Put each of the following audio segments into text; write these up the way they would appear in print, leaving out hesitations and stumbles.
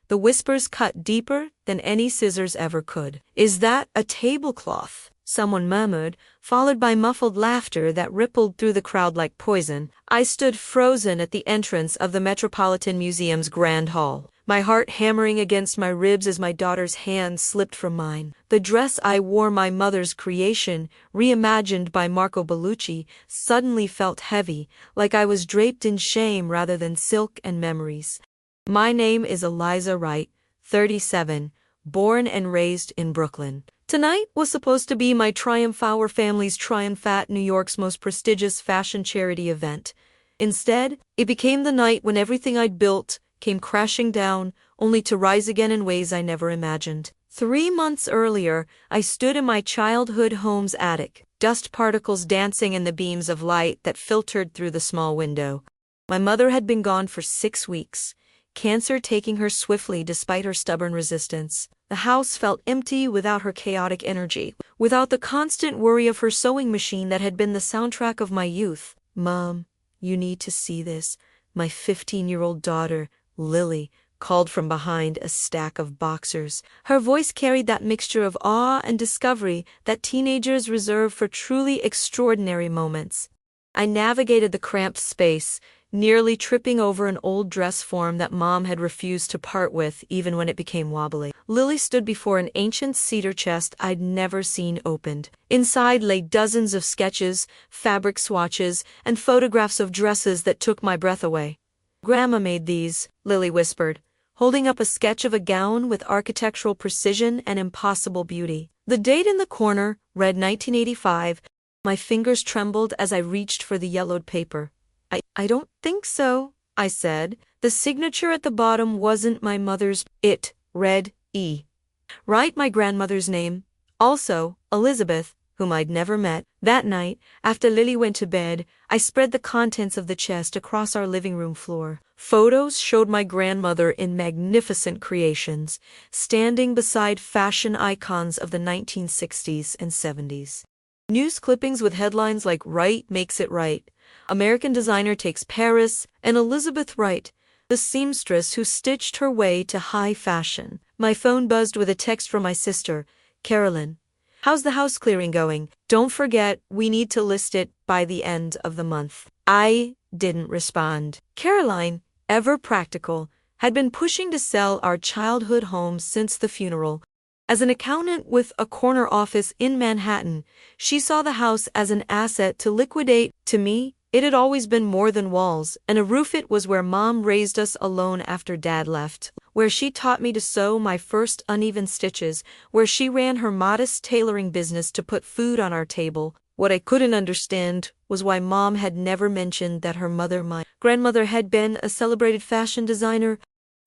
the whispers cut deeper than any scissors ever could. "Is that a tablecloth?" someone murmured, followed by muffled laughter that rippled through the crowd like poison. I stood frozen at the entrance of the Metropolitan Museum's Grand Hall, my heart hammering against my ribs as my daughter's hand slipped from mine. The dress I wore, my mother's creation, reimagined by Marco Bellucci, suddenly felt heavy, like I was draped in shame rather than silk and memories. My name is Eliza Wright, 37, born and raised in Brooklyn. Tonight was supposed to be my Triumph, our family's Triumph at New York's most prestigious fashion charity event. Instead, it became the night when everything I'd built came crashing down, only to rise again in ways I never imagined. 3 months earlier, I stood in my childhood home's attic, dust particles dancing in the beams of light that filtered through the small window. My mother had been gone for 6 weeks, cancer taking her swiftly despite her stubborn resistance. The house felt empty without her chaotic energy, without the constant worry of her sewing machine that had been the soundtrack of my youth. "Mom, you need to see this," my 15-year-old daughter, Lily, called from behind a stack of boxers. Her voice carried that mixture of awe and discovery that teenagers reserve for truly extraordinary moments. I navigated the cramped space, nearly tripping over an old dress form that Mom had refused to part with even when it became wobbly. Lily stood before an ancient cedar chest I'd never seen opened. Inside lay dozens of sketches, fabric swatches, and photographs of dresses that took my breath away. "Grandma made these," Lily whispered, holding up a sketch of a gown with architectural precision and impossible beauty. The date in the corner read 1985. My fingers trembled as I reached for the yellowed paper. I don't think so," I said. The signature at the bottom wasn't my mother's. It read E. Wright, my grandmother's name. Also, Elizabeth, whom I'd never met. That night, after Lily went to bed, I spread the contents of the chest across our living room floor. Photos showed my grandmother in magnificent creations, standing beside fashion icons of the 1960s and 70s. News clippings with headlines like "Wright makes it right," "American designer takes Paris," and Elizabeth Wright, the seamstress who stitched her way to high fashion. My phone buzzed with a text from my sister, Carolyn. "How's the house clearing going? Don't forget, we need to list it by the end of the month." I didn't respond. Caroline, ever practical, had been pushing to sell our childhood home since the funeral. As an accountant with a corner office in Manhattan, she saw the house as an asset to liquidate. To me, it had always been more than walls and a roof. It was where Mom raised us alone after Dad left, where she taught me to sew my first uneven stitches, where she ran her modest tailoring business to put food on our table. What I couldn't understand was why Mom had never mentioned that her mother, my grandmother, had been a celebrated fashion designer.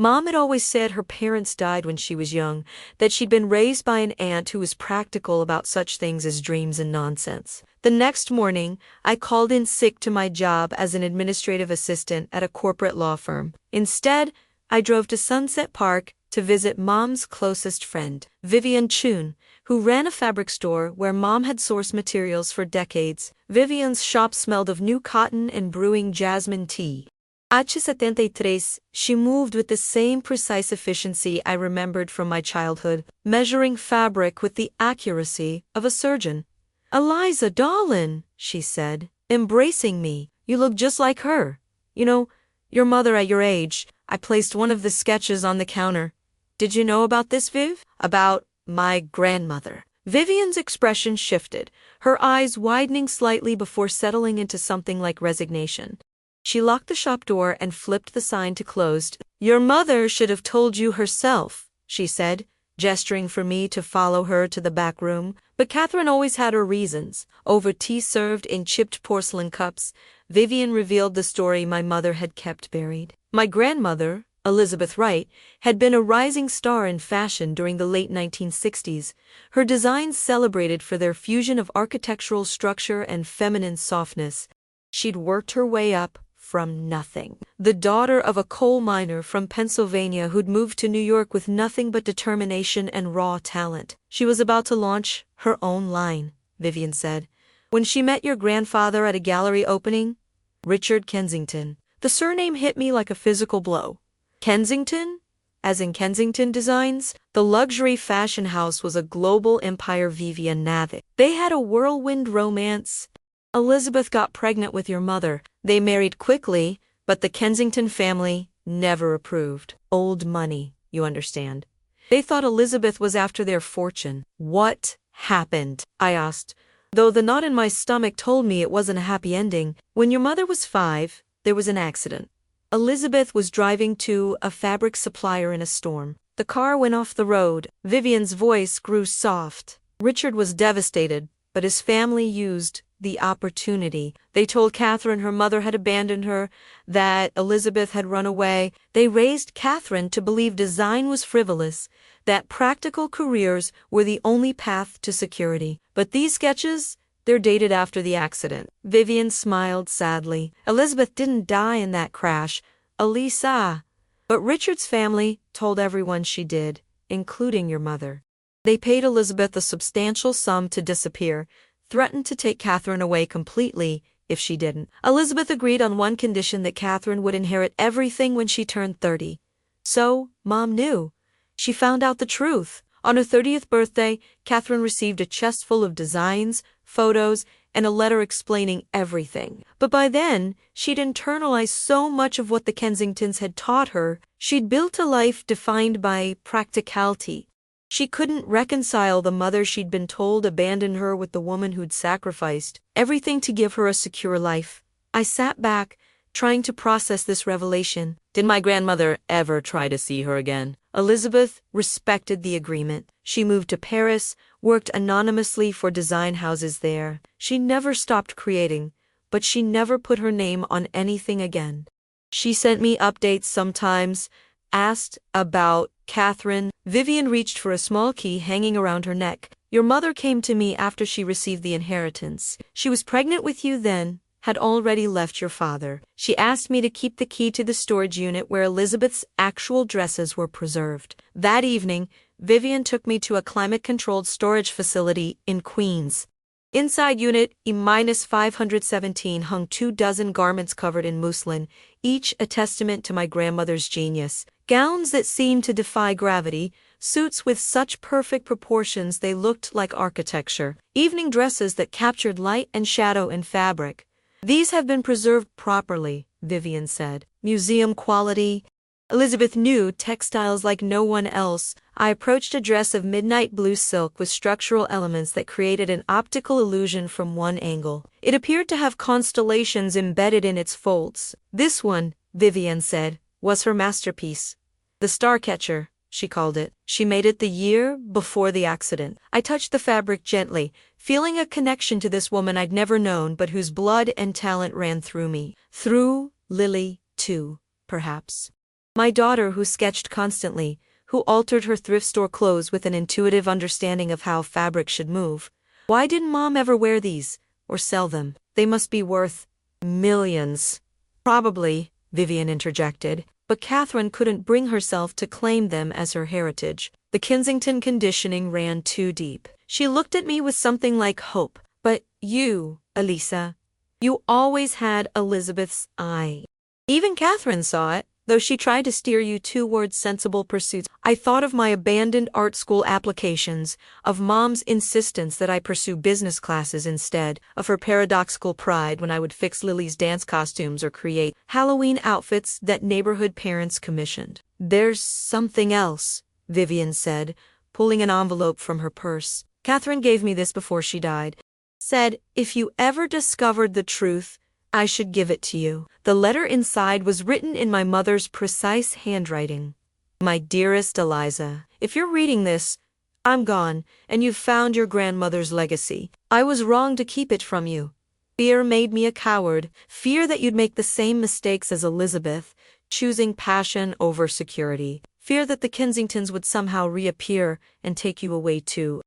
Mom had always said her parents died when she was young, that she'd been raised by an aunt who was practical about such things as dreams and nonsense. The next morning, I called in sick to my job as an administrative assistant at a corporate law firm. Instead, I drove to Sunset Park to visit Mom's closest friend, Vivian Chun, who ran a fabric store where Mom had sourced materials for decades. Vivian's shop smelled of new cotton and brewing jasmine tea. At 73, she moved with the same precise efficiency I remembered from my childhood, measuring fabric with the accuracy of a surgeon. "Eliza, darling," she said, embracing me, "you look just like her. You know, your mother at your age." I placed one of the sketches on the counter. "Did you know about this, Viv?" "About my grandmother." Vivian's expression shifted, her eyes widening slightly before settling into something like resignation. She locked the shop door and flipped the sign to closed. "Your mother should have told you herself," she said, gesturing for me to follow her to the back room. But Catherine always had her reasons. Over tea served in chipped porcelain cups, Vivian revealed the story my mother had kept buried. My grandmother, Elizabeth Wright, had been a rising star in fashion during the late 1960s, her designs celebrated for their fusion of architectural structure and feminine softness. She'd worked her way up from nothing. The daughter of a coal miner from Pennsylvania who'd moved to New York with nothing but determination and raw talent. She was about to launch her own line, Vivian said, when she met your grandfather at a gallery opening. Richard Kensington. The surname hit me like a physical blow. Kensington? as in Kensington Designs. The luxury fashion house was a global empire. Vivian Navic. They had a whirlwind romance. Elizabeth got pregnant with your mother. They married quickly, but the Kensington family never approved. Old money, you understand. They thought Elizabeth was after their fortune. What happened? I asked, though the knot in my stomach told me it wasn't a happy ending. When your mother was 5, there was an accident. Elizabeth was driving to a fabric supplier in a storm. The car went off the road. Vivian's voice grew soft. Richard was devastated, but his family used the opportunity. They told Catherine her mother had abandoned her, that Elizabeth had run away. They raised Catherine to believe design was frivolous, that practical careers were the only path to security. But these sketches, they're dated after the accident. Vivian smiled sadly. Elizabeth didn't die in that crash. Elisa. But Richard's family told everyone she did, including your mother. They paid Elizabeth a substantial sum to disappear, threatened to take Catherine away completely if she didn't. Elizabeth agreed on one condition, that Catherine would inherit everything when she turned 30. So, Mom knew. She found out the truth. On her 30th birthday, Catherine received a chest full of designs, photos, and a letter explaining everything. But by then, she'd internalized so much of what the Kensingtons had taught her. She'd built a life defined by practicality. She couldn't reconcile the mother she'd been told abandoned her with the woman who'd sacrificed everything to give her a secure life. I sat back, trying to process this revelation. Did my grandmother ever try to see her again? Elizabeth respected the agreement. She moved to Paris, worked anonymously for design houses there. She never stopped creating, but she never put her name on anything again. She sent me updates sometimes, asked about Catherine. Vivian reached for a small key hanging around her neck. Your mother came to me after she received the inheritance. She was pregnant with you then, had already left your father. She asked me to keep the key to the storage unit where Elizabeth's actual dresses were preserved. That evening, Vivian took me to a climate-controlled storage facility in Queens. Inside Unit E-517 hung 24 garments covered in muslin, each a testament to my grandmother's genius. Gowns that seemed to defy gravity, suits with such perfect proportions they looked like architecture, evening dresses that captured light and shadow in fabric. These have been preserved properly, Vivian said. Museum quality. Elizabeth knew textiles like no one else. I approached a dress of midnight blue silk with structural elements that created an optical illusion from one angle. It appeared to have constellations embedded in its folds. This one, Vivian said, was her masterpiece. The Starcatcher, she called it. She made it the year before the accident. I touched the fabric gently, feeling a connection to this woman I'd never known but whose blood and talent ran through me. Through Lily, too, perhaps. My daughter, who sketched constantly, who altered her thrift store clothes with an intuitive understanding of how fabric should move. Why didn't Mom ever wear these, or sell them? They must be worth millions. Probably, Vivian interjected, but Catherine couldn't bring herself to claim them as her heritage. The Kensington conditioning ran too deep. She looked at me with something like hope. But you, Elisa, you always had Elizabeth's eye. Even Catherine saw it, though she tried to steer you towards sensible pursuits. I thought of my abandoned art school applications, of Mom's insistence that I pursue business classes instead, of her paradoxical pride when I would fix Lily's dance costumes or create Halloween outfits that neighborhood parents commissioned. There's something else, Vivian said, pulling an envelope from her purse. Catherine gave me this before she died. Said, if you ever discovered the truth, I should give it to you. The letter inside was written in my mother's precise handwriting. My dearest Eliza, if you're reading this, I'm gone, and you've found your grandmother's legacy. I was wrong to keep it from you. Fear made me a coward, fear that you'd make the same mistakes as Elizabeth, choosing passion over security, fear that the Kensingtons would somehow reappear and take you away too.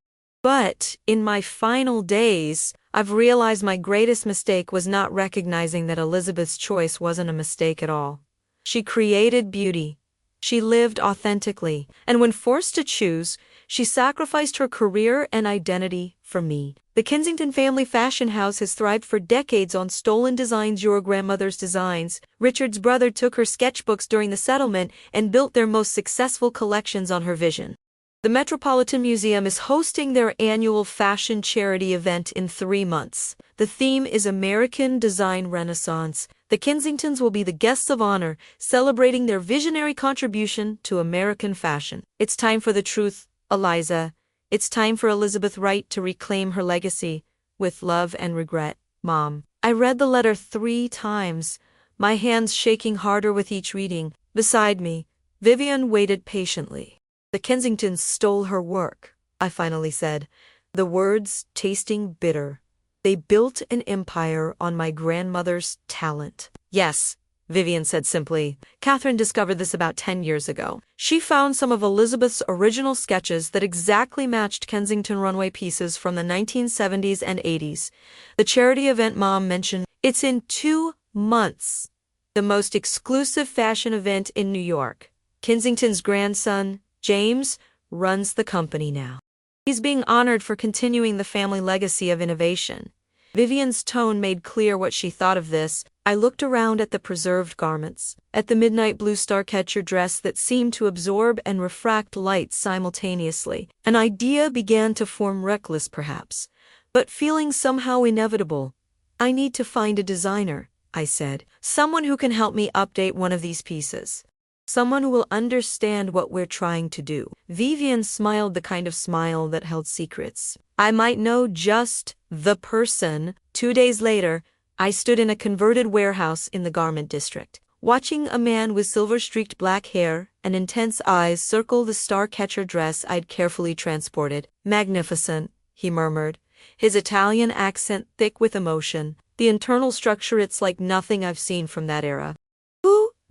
But, in my final days, I've realized my greatest mistake was not recognizing that Elizabeth's choice wasn't a mistake at all. She created beauty. She lived authentically, and when forced to choose, she sacrificed her career and identity for me. The Kensington family fashion house has thrived for decades on stolen designs, your grandmother's designs. Richard's brother took her sketchbooks during the settlement and built their most successful collections on her vision. The Metropolitan Museum is hosting their annual fashion charity event in 3 months. The theme is American Design Renaissance. The Kensingtons will be the guests of honor, celebrating their visionary contribution to American fashion. It's time for the truth, Eliza. It's time for Elizabeth Wright to reclaim her legacy. With love and regret, Mom. I read the letter 3 times, my hands shaking harder with each reading. Beside me, Vivian waited patiently. The Kensingtons stole her work, I finally said, the words tasting bitter. They built an empire on my grandmother's talent. Yes, Vivian said simply. Catherine discovered this about 10 years ago. She found some of Elizabeth's original sketches that exactly matched Kensington runway pieces from the 1970s and 80s. The charity event Mom mentioned, it's in 2 months. The most exclusive fashion event in New York. Kensington's grandson, James, runs the company now. He's being honored for continuing the family legacy of innovation. Vivian's tone made clear what she thought of this. I looked around at the preserved garments, at the midnight blue starcatcher dress that seemed to absorb and refract light simultaneously. An idea began to form, reckless perhaps, but feeling somehow inevitable. I need to find a designer, I said, someone who can help me update one of these pieces. Someone who will understand what we're trying to do. Vivian smiled, the kind of smile that held secrets. I might know just the person. 2 days later, I stood in a converted warehouse in the garment district, watching a man with silver-streaked black hair and intense eyes circle the star-catcher dress I'd carefully transported. Magnificent, he murmured, his Italian accent thick with emotion. The internal structure, it's like nothing I've seen from that era.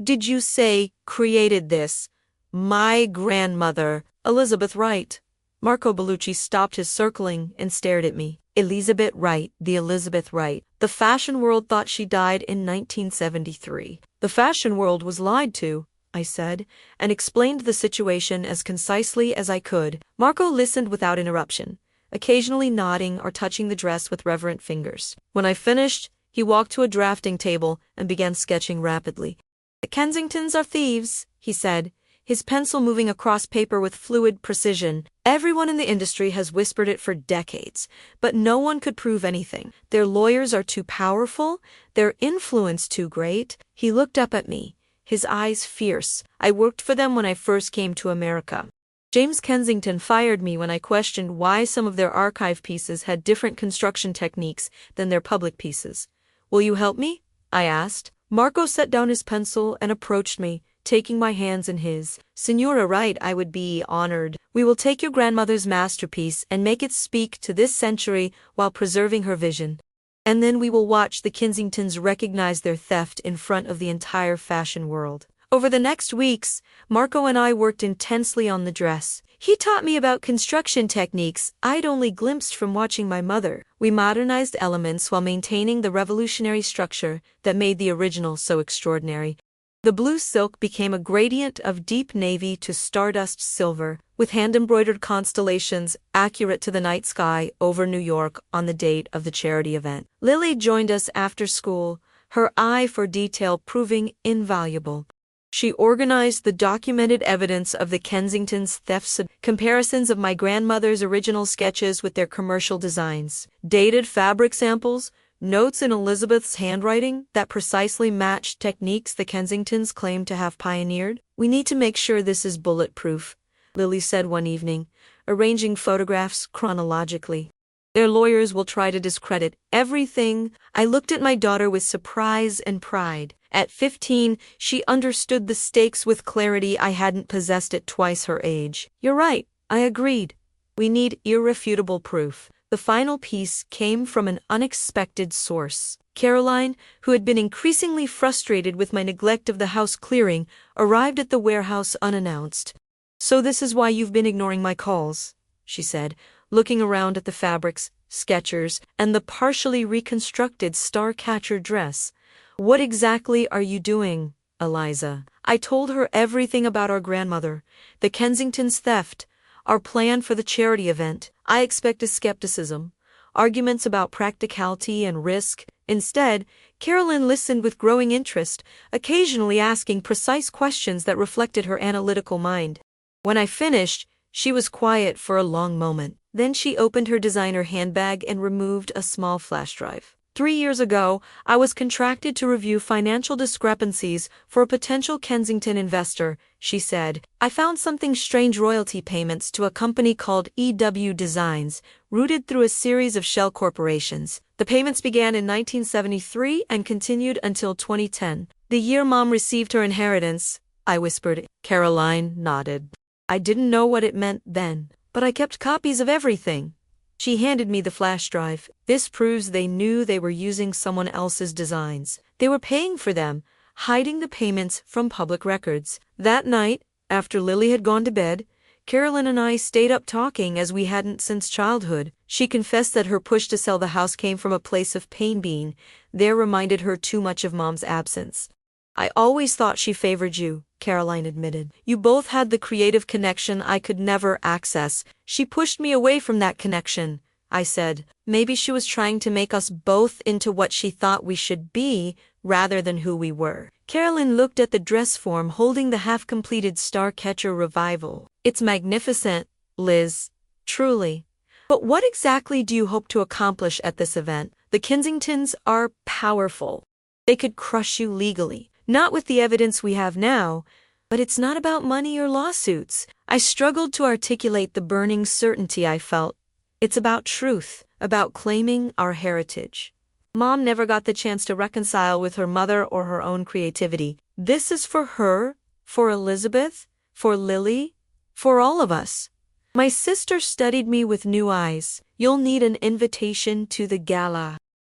Did you say created this? My grandmother, Elizabeth Wright. Marco Bellucci stopped his circling and stared at me. Elizabeth Wright, the Elizabeth Wright. The fashion world thought she died in 1973. The fashion world was lied to, I said, and explained the situation as concisely as I could. Marco listened without interruption, occasionally nodding or touching the dress with reverent fingers. When I finished, he walked to a drafting table and began sketching rapidly. The Kensingtons are thieves, he said, his pencil moving across paper with fluid precision. Everyone in the industry has whispered it for decades, but no one could prove anything. Their lawyers are too powerful, their influence too great. He looked up at me, his eyes fierce. I worked for them when I first came to America. James Kensington fired me when I questioned why some of their archive pieces had different construction techniques than their public pieces. Will you help me? I asked. Marco set down his pencil and approached me, taking my hands in his. Signora Wright, I would be honored. We will take your grandmother's masterpiece and make it speak to this century while preserving her vision. And then we will watch the Kensingtons recognize their theft in front of the entire fashion world. Over the next weeks, Marco and I worked intensely on the dress. He taught me about construction techniques I'd only glimpsed from watching my mother. We modernized elements while maintaining the revolutionary structure that made the original so extraordinary. The blue silk became a gradient of deep navy to stardust silver, with hand-embroidered constellations accurate to the night sky over New York on the date of the charity event. Lily joined us after school, her eye for detail proving invaluable. She organized the documented evidence of the Kensingtons' thefts, comparisons of my grandmother's original sketches with their commercial designs, dated fabric samples, notes in Elizabeth's handwriting that precisely matched techniques the Kensingtons claimed to have pioneered. We need to make sure this is bulletproof, Lily said one evening, arranging photographs chronologically. Their lawyers will try to discredit everything. I looked at my daughter with surprise and pride. At 15, she understood the stakes with clarity I hadn't possessed at twice her age. You're right, I agreed. We need irrefutable proof. The final piece came from an unexpected source. Caroline, who had been increasingly frustrated with my neglect of the house clearing, arrived at the warehouse unannounced. So this is why you've been ignoring my calls, she said, looking around at the fabrics, sketchers, and the partially reconstructed star-catcher dress. What exactly are you doing, Eliza? I told her everything about our grandmother, the Kensingtons' theft, our plan for the charity event. I expected skepticism, arguments about practicality and risk. Instead, Carolyn listened with growing interest, occasionally asking precise questions that reflected her analytical mind. When I finished, she was quiet for a long moment. Then she opened her designer handbag and removed a small flash drive. 3 years ago, I was contracted to review financial discrepancies for a potential Kensington investor, she said. I found something strange: royalty payments to a company called EW Designs, routed through a series of shell corporations. The payments began in 1973 and continued until 2010. The year Mom received her inheritance, I whispered. Caroline nodded. I didn't know what it meant then, but I kept copies of everything. She handed me the flash drive. This proves they knew they were using someone else's designs. They were paying for them, hiding the payments from public records. That night, after Lily had gone to bed, Carolyn and I stayed up talking as we hadn't since childhood. She confessed that her push to sell the house came from a place of pain. Being there reminded her too much of Mom's absence. I always thought she favored you, Caroline admitted. You both had the creative connection I could never access. She pushed me away from that connection, I said. Maybe she was trying to make us both into what she thought we should be, rather than who we were. Carolyn looked at the dress form holding the half-completed Starcatcher Revival. It's magnificent, Liz. Truly. But what exactly do you hope to accomplish at this event? The Kensingtons are powerful. They could crush you legally. Not with the evidence we have now, but it's not about money or lawsuits. I struggled to articulate the burning certainty I felt. It's about truth, about claiming our heritage. Mom never got the chance to reconcile with her mother or her own creativity. This is for her, for Elizabeth, for Lily, for all of us. My sister studied me with new eyes. You'll need an invitation to the gala.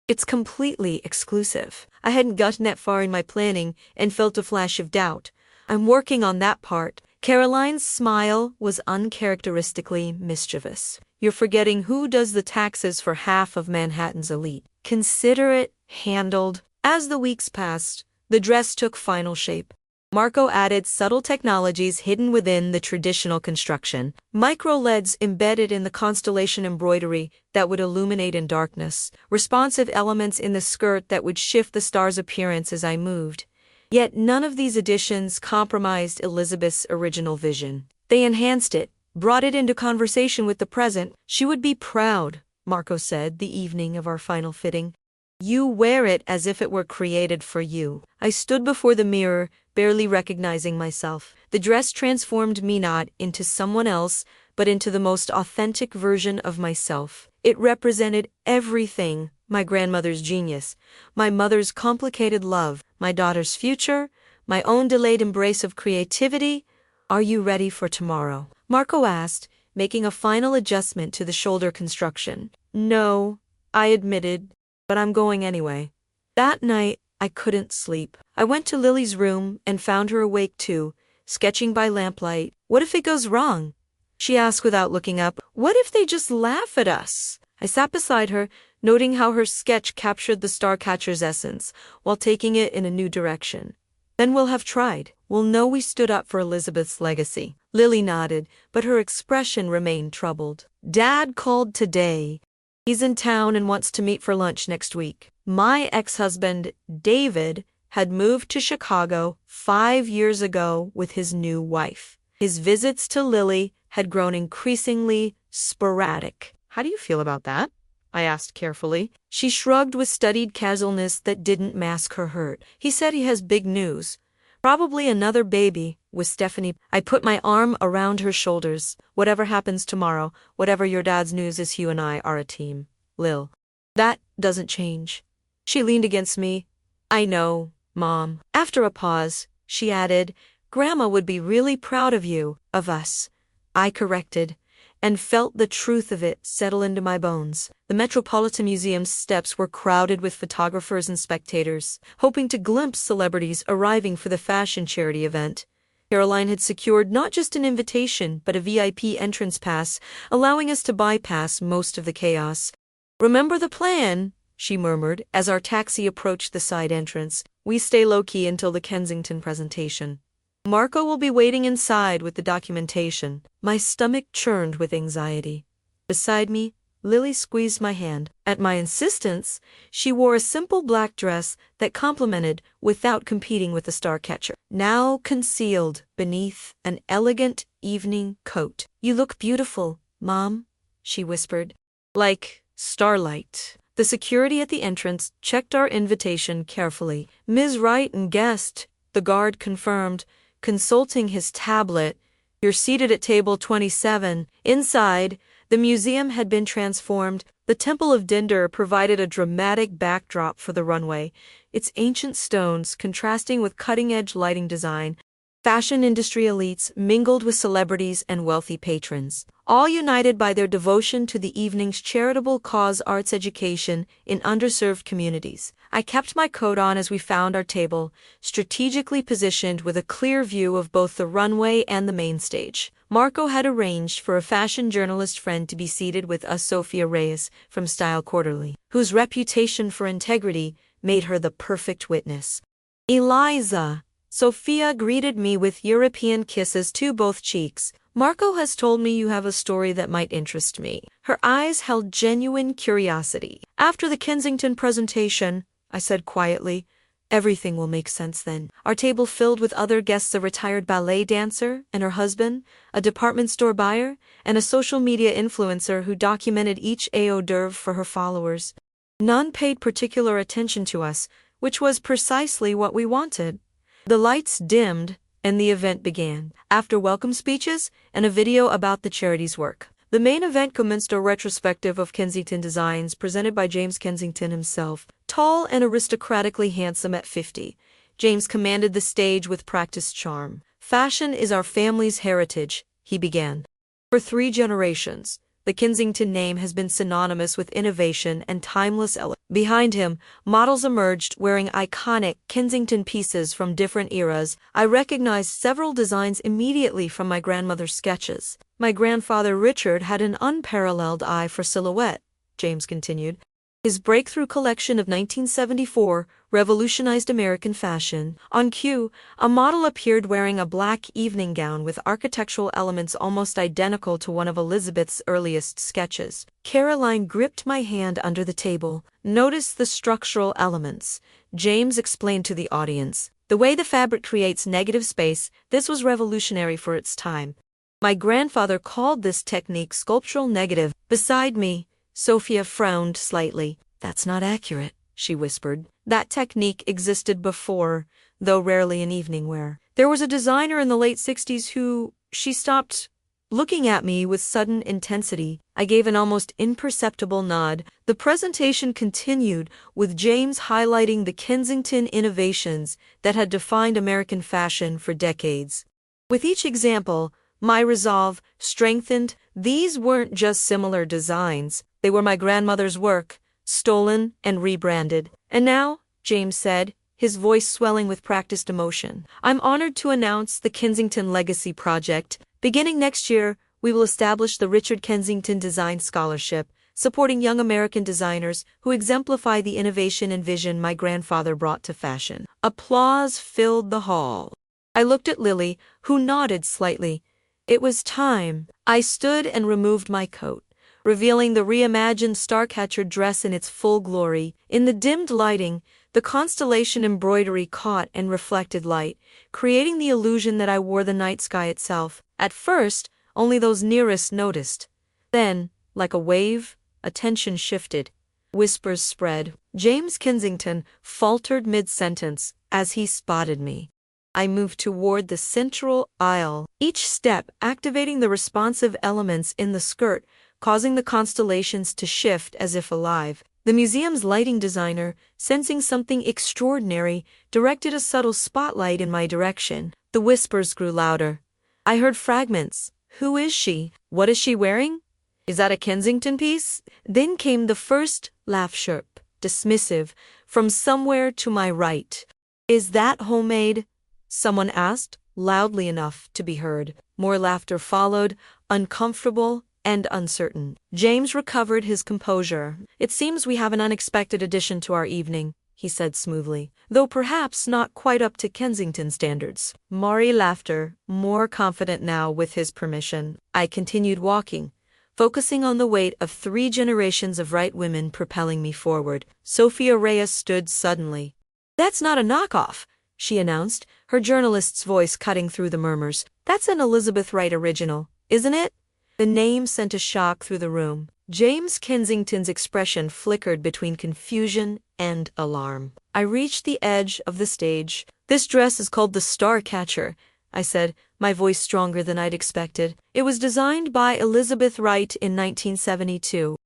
It's completely exclusive. I hadn't gotten that far in my planning and felt a flash of doubt. I'm working on that part. Caroline's smile was uncharacteristically mischievous. You're forgetting who does the taxes for half of Manhattan's elite. Consider it handled. As the weeks passed, the dress took final shape. Marco added subtle technologies hidden within the traditional construction, micro-LEDs embedded in the constellation embroidery that would illuminate in darkness, responsive elements in the skirt that would shift the star's appearance as I moved. Yet none of these additions compromised Elizabeth's original vision. They enhanced it, brought it into conversation with the present. She would be proud, Marco said the evening of our final fitting. You wear it as if it were created for you. I stood before the mirror, barely recognizing myself. The dress transformed me not into someone else, but into the most authentic version of myself. It represented everything: my grandmother's genius, my mother's complicated love, my daughter's future, my own delayed embrace of creativity. Are you ready for tomorrow? Marco asked, making a final adjustment to the shoulder construction. No, I admitted, but I'm going anyway. That night, I couldn't sleep. I went to Lily's room and found her awake too, sketching by lamplight. What if it goes wrong? She asked without looking up. What if they just laugh at us? I sat beside her, noting how her sketch captured the Starcatcher's essence, while taking it in a new direction. Then we'll have tried. We'll know we stood up for Elizabeth's legacy. Lily nodded, but her expression remained troubled. Dad called today. He's in town and wants to meet for lunch next week. My ex-husband, David, had moved to Chicago 5 years ago with his new wife. His visits to Lily had grown increasingly sporadic. How do you feel about that? I asked carefully. She shrugged with studied casualness that didn't mask her hurt. He said he has big news. Probably another baby with Stephanie. I put my arm around her shoulders. Whatever happens tomorrow, whatever your dad's news is, Hugh and I are a team. Lil. That doesn't change. She leaned against me. I know, Mom. After a pause, she added, Grandma would be really proud of you, of us. I corrected, and felt the truth of it settle into my bones. The Metropolitan Museum's steps were crowded with photographers and spectators, hoping to glimpse celebrities arriving for the fashion charity event. Caroline had secured not just an invitation, but a VIP entrance pass, allowing us to bypass most of the chaos. Remember the plan, she murmured as our taxi approached the side entrance. We stay low-key until the Kensington presentation. Marco will be waiting inside with the documentation. My stomach churned with anxiety. Beside me, Lily squeezed my hand. At my insistence, she wore a simple black dress that complemented without competing with the star-catcher, now concealed beneath an elegant evening coat. "You look beautiful, Mom," she whispered. "Like starlight." The security at the entrance checked our invitation carefully. "Ms. Wright and guest," the guard confirmed, consulting his tablet. "You're seated at table 27. Inside, the museum had been transformed. The Temple of Dinder provided a dramatic backdrop for the runway, its ancient stones contrasting with cutting-edge lighting design. Fashion industry elites mingled with celebrities and wealthy patrons, all united by their devotion to the evening's charitable cause arts education in underserved communities. I kept my coat on as we found our table, strategically positioned with a clear view of both the runway and the main stage. Marco had arranged for a fashion journalist friend to be seated with us, Sophia Reyes from Style Quarterly, whose reputation for integrity made her the perfect witness. "Eliza," Sophia greeted me with European kisses to both cheeks. "Marco has told me you have a story that might interest me." Her eyes held genuine curiosity. "After the Kensington presentation," I said quietly, "everything will make sense then." Our table filled with other guests, a retired ballet dancer and her husband, a department store buyer, and a social media influencer who documented each hors d'oeuvre for her followers. None paid particular attention to us, which was precisely what we wanted. The lights dimmed, and the event began. After welcome speeches and a video about the charity's work, the main event commenced, a retrospective of Kensington Designs presented by James Kensington himself. Tall and aristocratically handsome at 50, James commanded the stage with practiced charm. "Fashion is our family's heritage," he began. "For 3 generations, the Kensington name has been synonymous with innovation and timeless elegance." Behind him, models emerged wearing iconic Kensington pieces from different eras. I recognized several designs immediately from my grandmother's sketches. "My grandfather Richard had an unparalleled eye for silhouette," James continued. "His breakthrough collection of 1974 revolutionized American fashion." On cue, a model appeared wearing a black evening gown with architectural elements almost identical to one of Elizabeth's earliest sketches. Caroline gripped my hand under the table. "Notice the structural elements," James explained to the audience. "The way the fabric creates negative space, this was revolutionary for its time. My grandfather called this technique sculptural negative." Beside me, Sophia frowned slightly. "That's not accurate," she whispered. "That technique existed before, though rarely in evening wear. There was a designer in the late 60s who..." She stopped, looking at me with sudden intensity. I gave an almost imperceptible nod. The presentation continued, with James highlighting the Kensington innovations that had defined American fashion for decades. With each example, my resolve strengthened. These weren't just similar designs, they were my grandmother's work, stolen and rebranded. "And now," James said, his voice swelling with practiced emotion, "I'm honored to announce the Kensington Legacy Project. Beginning next year, we will establish the Richard Kensington Design Scholarship, supporting young American designers who exemplify the innovation and vision my grandfather brought to fashion." Applause filled the hall. I looked at Lily, who nodded slightly. It was time. I stood and removed my coat, revealing the reimagined starcatcher dress in its full glory. In the dimmed lighting, the constellation embroidery caught and reflected light, creating the illusion that I wore the night sky itself. At first, only those nearest noticed. Then, like a wave, attention shifted. Whispers spread. James Kensington faltered mid-sentence as he spotted me. I moved toward the central aisle, each step activating the responsive elements in the skirt, causing the constellations to shift as if alive. The museum's lighting designer, sensing something extraordinary, directed a subtle spotlight in my direction. The whispers grew louder. I heard fragments. "Who is she? What is she wearing? Is that a Kensington piece?" Then came the first laugh, sharp, dismissive, from somewhere to my right. "Is that homemade?" someone asked, loudly enough to be heard. More laughter followed, uncomfortable and uncertain. James recovered his composure. "It seems we have an unexpected addition to our evening," he said smoothly, though perhaps not quite up to Kensington standards. Maury laughter, more confident now with his permission. I continued walking, focusing on the weight of 3 generations of Wright women propelling me forward. Sophia Reyes stood suddenly. "That's not a knockoff," she announced, her journalist's voice cutting through the murmurs. "That's an Elizabeth Wright original, isn't it?" The name sent a shock through the room. James Kensington's expression flickered between confusion and alarm. I reached the edge of the stage. "This dress is called the Star Catcher," I said, my voice stronger than I'd expected. "It was designed by Elizabeth Wright in 1972.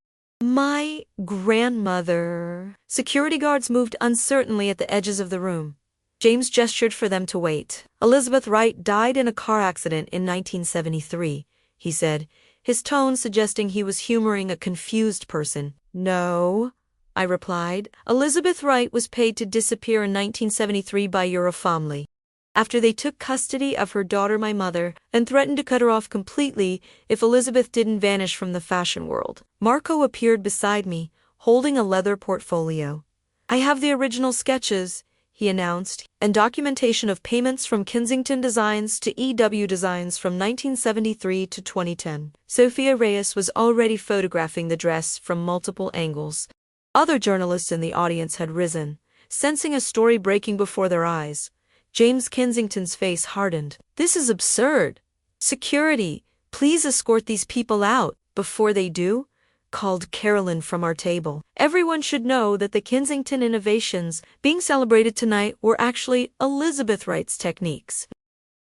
My grandmother." Security guards moved uncertainly at the edges of the room. James gestured for them to wait. "Elizabeth Wright died in a car accident in 1973, he said, his tone suggesting he was humoring a confused person. "No," I replied. "Elizabeth Wright was paid to disappear in 1973 by your family, after they took custody of her daughter, my mother, and threatened to cut her off completely if Elizabeth didn't vanish from the fashion world." Marco appeared beside me, holding a leather portfolio. "I have the original sketches," he announced, "and documentation of payments from Kensington Designs to EW Designs from 1973 to 2010. Sophia Reyes was already photographing the dress from multiple angles. Other journalists in the audience had risen, sensing a story breaking before their eyes. James Kensington's face hardened. "This is absurd. Security, please escort these people out." "Before they do," called Carolyn from our table, "everyone should know that the Kensington innovations being celebrated tonight were actually Elizabeth Wright's techniques.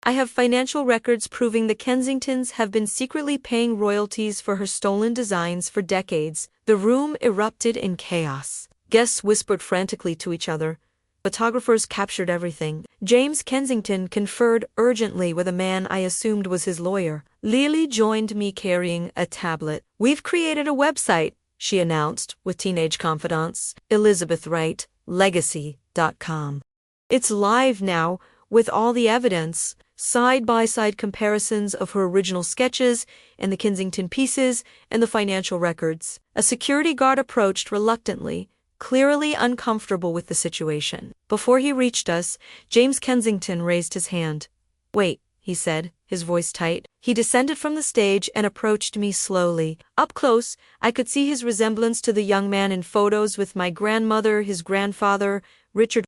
I have financial records proving the Kensingtons have been secretly paying royalties for her stolen designs for decades." The room erupted in chaos. Guests whispered frantically to each other. Photographers captured everything. James Kensington conferred urgently with a man I assumed was his lawyer. Lily joined me carrying a tablet. "We've created a website," she announced with teenage confidence. ElizabethWrightLegacy.com. "It's live now, with all the evidence, side-by-side comparisons of her original sketches and the Kensington pieces and the financial records." A security guard approached reluctantly, clearly uncomfortable with the situation. Before he reached us, James Kensington raised his hand. "Wait," he said, his voice tight. He descended from the stage and approached me slowly. Up close, I could see his resemblance to the young man in photos with my grandmother, his grandfather, Richard.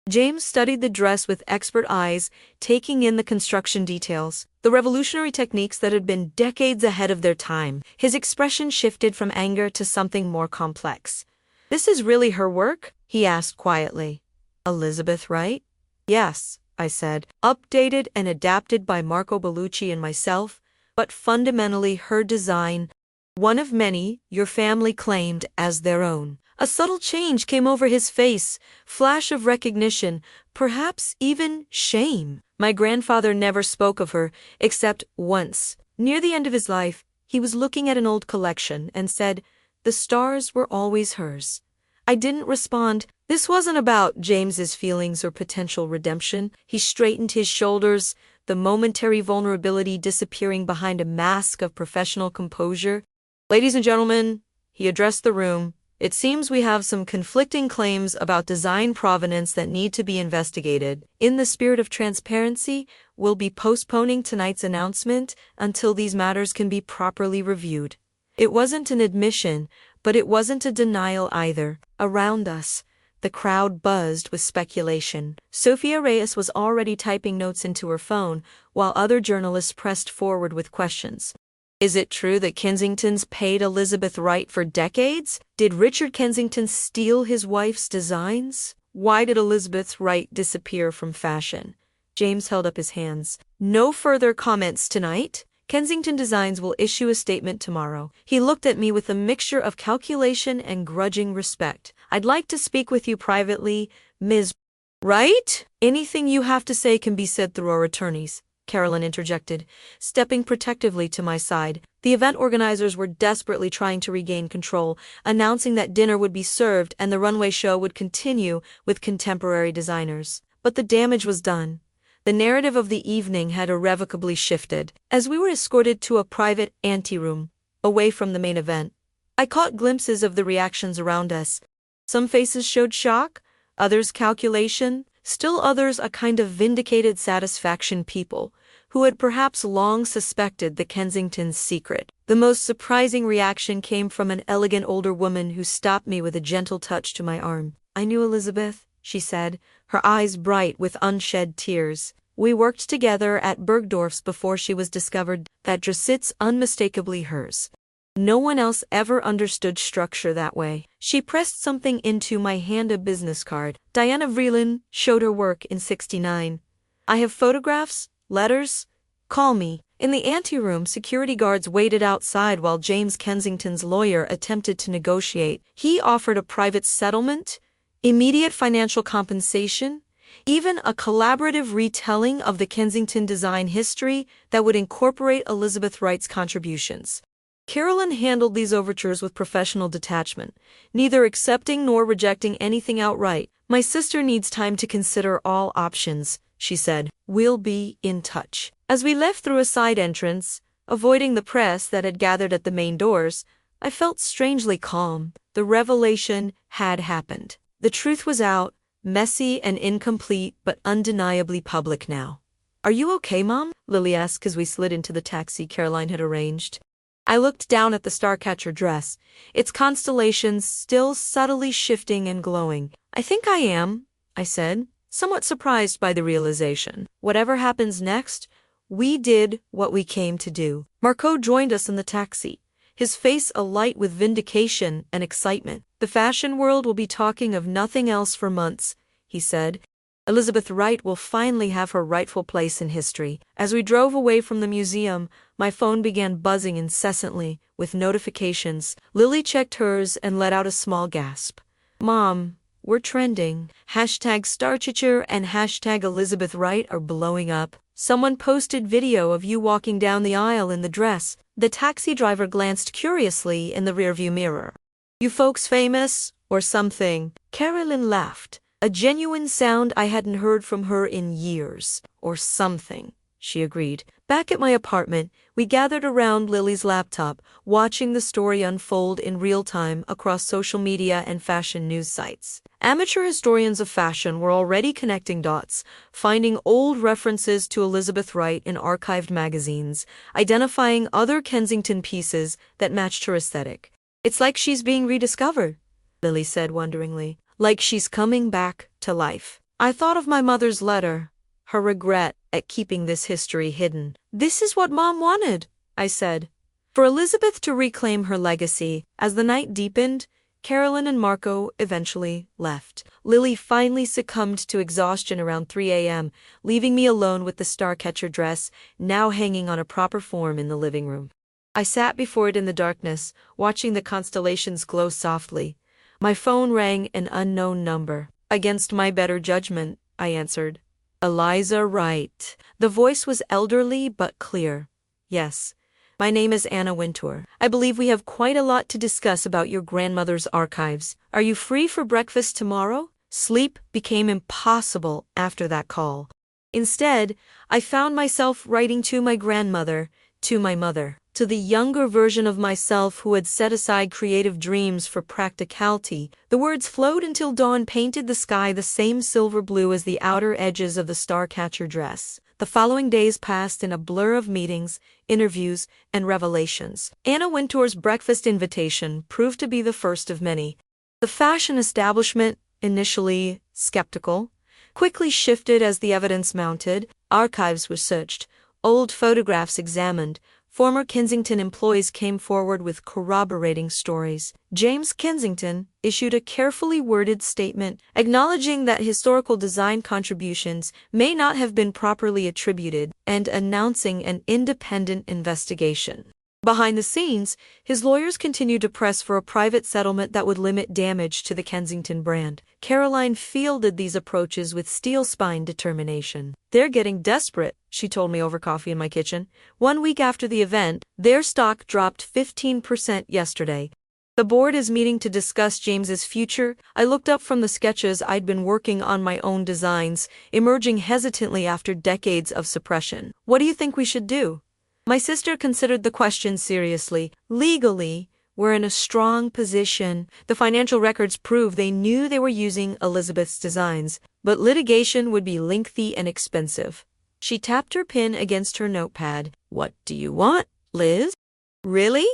James studied the dress with expert eyes, taking in the construction details, the revolutionary techniques that had been decades ahead of their time. His expression shifted from anger to something more complex. "This is really her work?" he asked quietly. "Elizabeth Wright?" "Yes," I said, "updated and adapted by Marco Bellucci and myself, but fundamentally her design, one of many your family claimed as their own." A subtle change came over his face, flash of recognition, perhaps even shame. "My grandfather never spoke of her, except once. Near the end of his life, he was looking at an old collection and said, 'The stars were always hers.'" I didn't respond. This wasn't about James's feelings or potential redemption. He straightened his shoulders, the momentary vulnerability disappearing behind a mask of professional composure. "Ladies and gentlemen," he addressed the room, "it seems we have some conflicting claims about design provenance that need to be investigated. In the spirit of transparency, we'll be postponing tonight's announcement until these matters can be properly reviewed." It wasn't an admission, but it wasn't a denial either. Around us, the crowd buzzed with speculation. Sophia Reyes was already typing notes into her phone, while other journalists pressed forward with questions. "Is it true that Kensington's paid Elizabeth Wright for decades? Did Richard Kensington steal his wife's designs? Why did Elizabeth Wright disappear from fashion?" James held up his hands. "No further comments tonight. Kensington Designs will issue a statement tomorrow." He looked at me with a mixture of calculation and grudging respect. "I'd like to speak with you privately, Ms. Wright." "Anything you have to say can be said through our attorneys," Carolyn interjected, stepping protectively to my side. The event organizers were desperately trying to regain control, announcing that dinner would be served and the runway show would continue with contemporary designers. But the damage was done. The narrative of the evening had irrevocably shifted. As we were escorted to a private anteroom, away from the main event, I caught glimpses of the reactions around us. Some faces showed shock, others calculation, still others a kind of vindicated satisfaction people, who had perhaps long suspected the Kensington's secret. The most surprising reaction came from an elegant older woman who stopped me with a gentle touch to my arm. "I knew Elizabeth," she said, her eyes bright with unshed tears. "We worked together at Bergdorf's before she was discovered. That dress sits unmistakably hers. No one else ever understood structure that way." She pressed something into my hand, a business card. "Diana Vreeland showed her work in '69. I have photographs, letters. Call me." In the anteroom, security guards waited outside while James Kensington's lawyer attempted to negotiate. He offered a private settlement, immediate financial compensation, even a collaborative retelling of the Kensington design history that would incorporate Elizabeth Wright's contributions. Carolyn handled these overtures with professional detachment, neither accepting nor rejecting anything outright. "My sister needs time to consider all options," she said. "We'll be in touch." As we left through a side entrance, avoiding the press that had gathered at the main doors, I felt strangely calm. The revelation had happened. The truth was out, messy and incomplete, but undeniably public now. "Are you okay, Mom?" Lily asked as we slid into the taxi Caroline had arranged. I looked down at the starcatcher dress, its constellations still subtly shifting and glowing. "I think I am," I said, somewhat surprised by the realization. "Whatever happens next, we did what we came to do." Marco joined us in the taxi, his face alight with vindication and excitement. "The fashion world will be talking of nothing else for months," he said. "Elizabeth Wright will finally have her rightful place in history." As we drove away from the museum, my phone began buzzing incessantly with notifications. Lily checked hers and let out a small gasp. "Mom, we're trending. #Starchicher and #Elizabeth Wright are blowing up. Someone posted video of you walking down the aisle in the dress." The taxi driver glanced curiously in the rearview mirror. "You folks famous, or something?" Carolyn laughed, a genuine sound I hadn't heard from her in years. "Or something," she agreed. Back at my apartment, we gathered around Lily's laptop, watching the story unfold in real time across social media and fashion news sites. Amateur historians of fashion were already connecting dots, finding old references to Elizabeth Wright in archived magazines, identifying other Kensington pieces that matched her aesthetic. "It's like she's being rediscovered," Lily said wonderingly. "Like she's coming back to life." I thought of my mother's letter, her regret at keeping this history hidden. "This is what Mom wanted," I said. For Elizabeth to reclaim her legacy. As the night deepened, Carolyn and Marco eventually left. Lily finally succumbed to exhaustion around 3 a.m., leaving me alone with the starcatcher dress, now hanging on a proper form in the living room. I sat before it in the darkness, watching the constellations glow softly. My phone rang an unknown number. Against my better judgment, I answered. "Eliza Wright." The voice was elderly but clear. "Yes, my name is Anna Wintour. I believe we have quite a lot to discuss about your grandmother's archives. Are you free for breakfast tomorrow?" Sleep became impossible after that call. Instead, I found myself writing to my grandmother, to my mother, to the younger version of myself who had set aside creative dreams for practicality. The words flowed until dawn painted the sky the same silver blue as the outer edges of the starcatcher dress. The following days passed in a blur of meetings, interviews, and revelations. Anna Wintour's breakfast invitation proved to be the first of many. The fashion establishment, initially skeptical, quickly shifted as the evidence mounted. Archives were searched, old photographs examined. Former Kensington employees came forward with corroborating stories. James Kensington issued a carefully worded statement acknowledging that historical design contributions may not have been properly attributed and announcing an independent investigation. Behind the scenes, his lawyers continued to press for a private settlement that would limit damage to the Kensington brand. Caroline fielded these approaches with steel-spine determination. "They're getting desperate," she told me over coffee in my kitchen. "1 week after the event, their stock dropped 15% yesterday. The board is meeting to discuss James's future." I looked up from the sketches I'd been working on, my own designs, emerging hesitantly after decades of suppression. "What do you think we should do?" My sister considered the question seriously. "Legally, were in a strong position. The financial records prove they knew they were using Elizabeth's designs, but litigation would be lengthy and expensive. She tapped her pen against her notepad. "What do you want, Liz?" "Really?"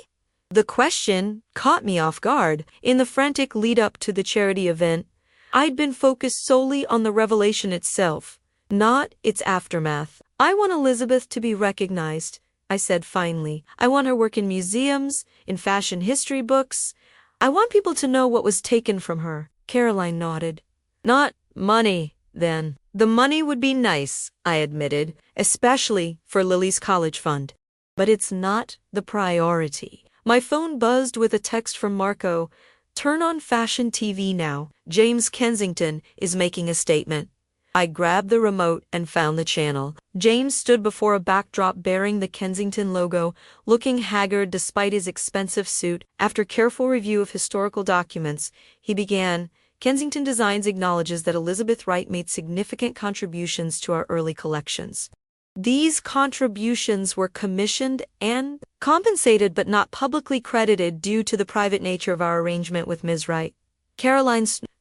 The question caught me off guard. In the frantic lead-up to the charity event, I'd been focused solely on the revelation itself, not its aftermath. "I want Elizabeth to be recognized," I said finally. "I want her work in museums, in fashion history books. I want people to know what was taken from her." Caroline nodded. "Not money, then." "The money would be nice," I admitted, "especially for Lily's college fund. But it's not the priority." My phone buzzed with a text from Marco. "Turn on fashion TV now. James Kensington is making a statement." I grabbed the remote and found the channel. James stood before a backdrop bearing the Kensington logo, looking haggard despite his expensive suit. After careful review of historical documents, he began, "Kensington Designs acknowledges that Elizabeth Wright made significant contributions to our early collections. These contributions were commissioned and compensated but not publicly credited due to the private nature of our arrangement with Ms. Wright."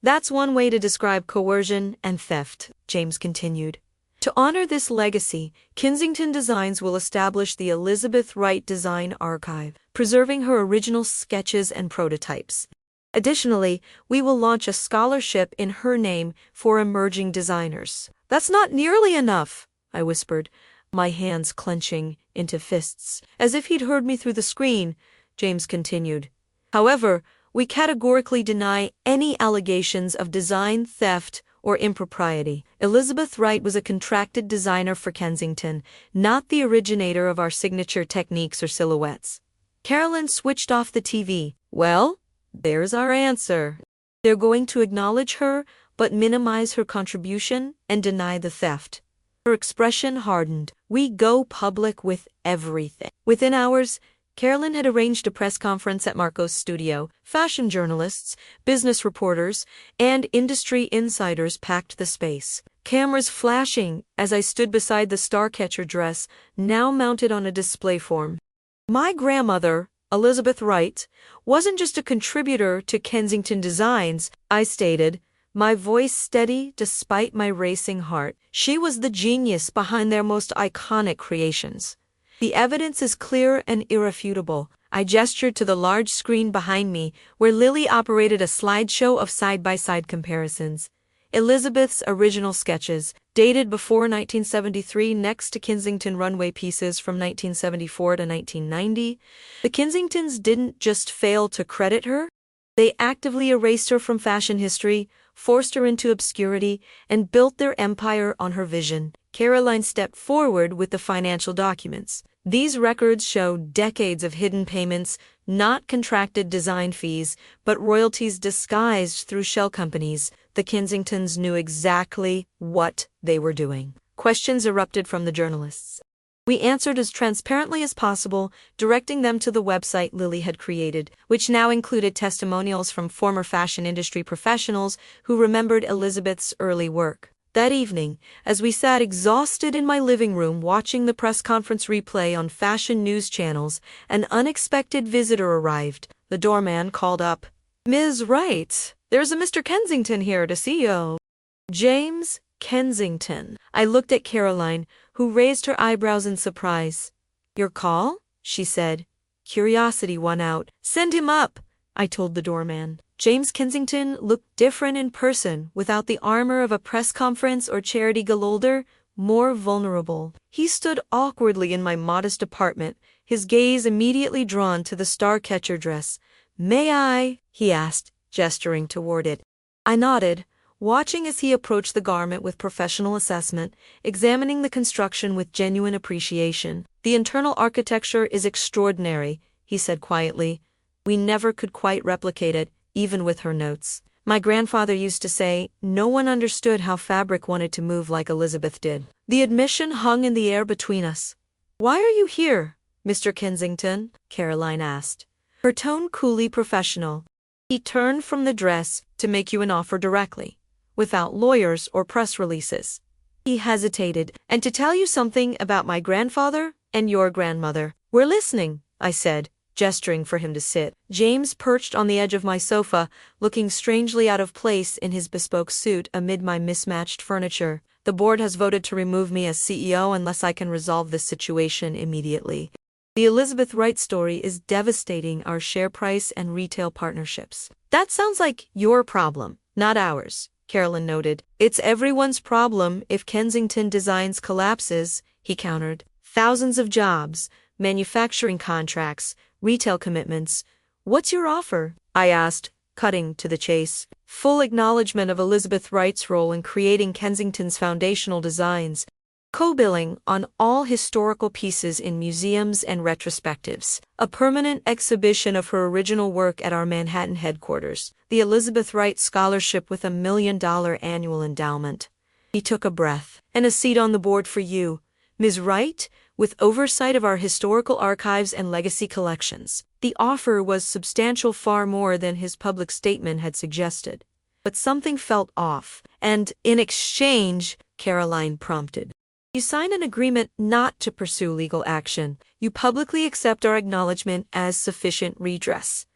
"That's one way to describe coercion and theft," James continued. "To honor this legacy, Kensington Designs will establish the Elizabeth Wright Design Archive, preserving her original sketches and prototypes. Additionally, we will launch a scholarship in her name for emerging designers." "That's not nearly enough," I whispered, my hands clenching into fists. As if he'd heard me through the screen, James continued. "However, we categorically deny any allegations of design theft or impropriety. Elizabeth Wright was a contracted designer for Kensington, not the originator of our signature techniques or silhouettes." Carolyn switched off the TV. "Well, there's our answer. They're going to acknowledge her, but minimize her contribution and deny the theft." Her expression hardened. "We go public with everything." Within hours, Carolyn had arranged a press conference at Marco's studio. Fashion journalists, business reporters, and industry insiders packed the space. Cameras flashing as I stood beside the starcatcher dress, now mounted on a display form. My grandmother, Elizabeth Wright, wasn't just a contributor to Kensington Designs, I stated, my voice steady despite my racing heart. She was the genius behind their most iconic creations. "The evidence is clear and irrefutable." I gestured to the large screen behind me, where Lily operated a slideshow of side-by-side comparisons. Elizabeth's original sketches, dated before 1973 next to Kensington runway pieces from 1974 to 1990. The Kensingtons didn't just fail to credit her, they actively erased her from fashion history, forced her into obscurity, and built their empire on her vision. Caroline stepped forward with the financial documents. These records show decades of hidden payments, not contracted design fees, but royalties disguised through shell companies. The Kensingtons knew exactly what they were doing. Questions erupted from the journalists. We answered as transparently as possible, directing them to the website Lily had created, which now included testimonials from former fashion industry professionals who remembered Elizabeth's early work. That evening, as we sat exhausted in my living room watching the press conference replay on fashion news channels, an unexpected visitor arrived. The doorman called up, "Ms. Wright, there's a Mr. Kensington here to see you." James Kensington. I looked at Caroline, who raised her eyebrows in surprise. "Your call?" she said. Curiosity won out. "Send him up," I told the doorman. James Kensington looked different in person, without the armor of a press conference or charity galolder, more vulnerable. He stood awkwardly in my modest apartment, his gaze immediately drawn to the starcatcher dress. "May I?" he asked, gesturing toward it. I nodded, watching as he approached the garment with professional assessment, examining the construction with genuine appreciation. "The internal architecture is extraordinary," he said quietly. "We never could quite replicate it, even with her notes. My grandfather used to say, no one understood how fabric wanted to move like Elizabeth did." The admission hung in the air between us. "Why are you here, Mr. Kensington?" Caroline asked, her tone coolly professional. "He turned from the dress to make you an offer directly, without lawyers or press releases." He hesitated. "And to tell you something about my grandfather and your grandmother." "We're listening," I said, gesturing for him to sit. James perched on the edge of my sofa, looking strangely out of place in his bespoke suit amid my mismatched furniture. The board has voted to remove me as CEO unless I can resolve this situation immediately. The Elizabeth Wright story is devastating our share price and retail partnerships. That sounds like your problem, not ours, Carolyn noted. It's everyone's problem if Kensington Designs collapses, he countered. Thousands of jobs, manufacturing contracts, retail commitments. What's your offer? I asked, cutting to the chase. Full acknowledgement of Elizabeth Wright's role in creating Kensington's foundational designs. Co-billing on all historical pieces in museums and retrospectives. A permanent exhibition of her original work at our Manhattan headquarters. The Elizabeth Wright Scholarship with $1 million annual endowment. He took a breath. And a seat on the board for you, Ms. Wright, with oversight of our historical archives and legacy collections. The offer was substantial, far more than his public statement had suggested. But something felt off, and in exchange, Caroline prompted. You sign an agreement not to pursue legal action. You publicly accept our acknowledgement as sufficient redress.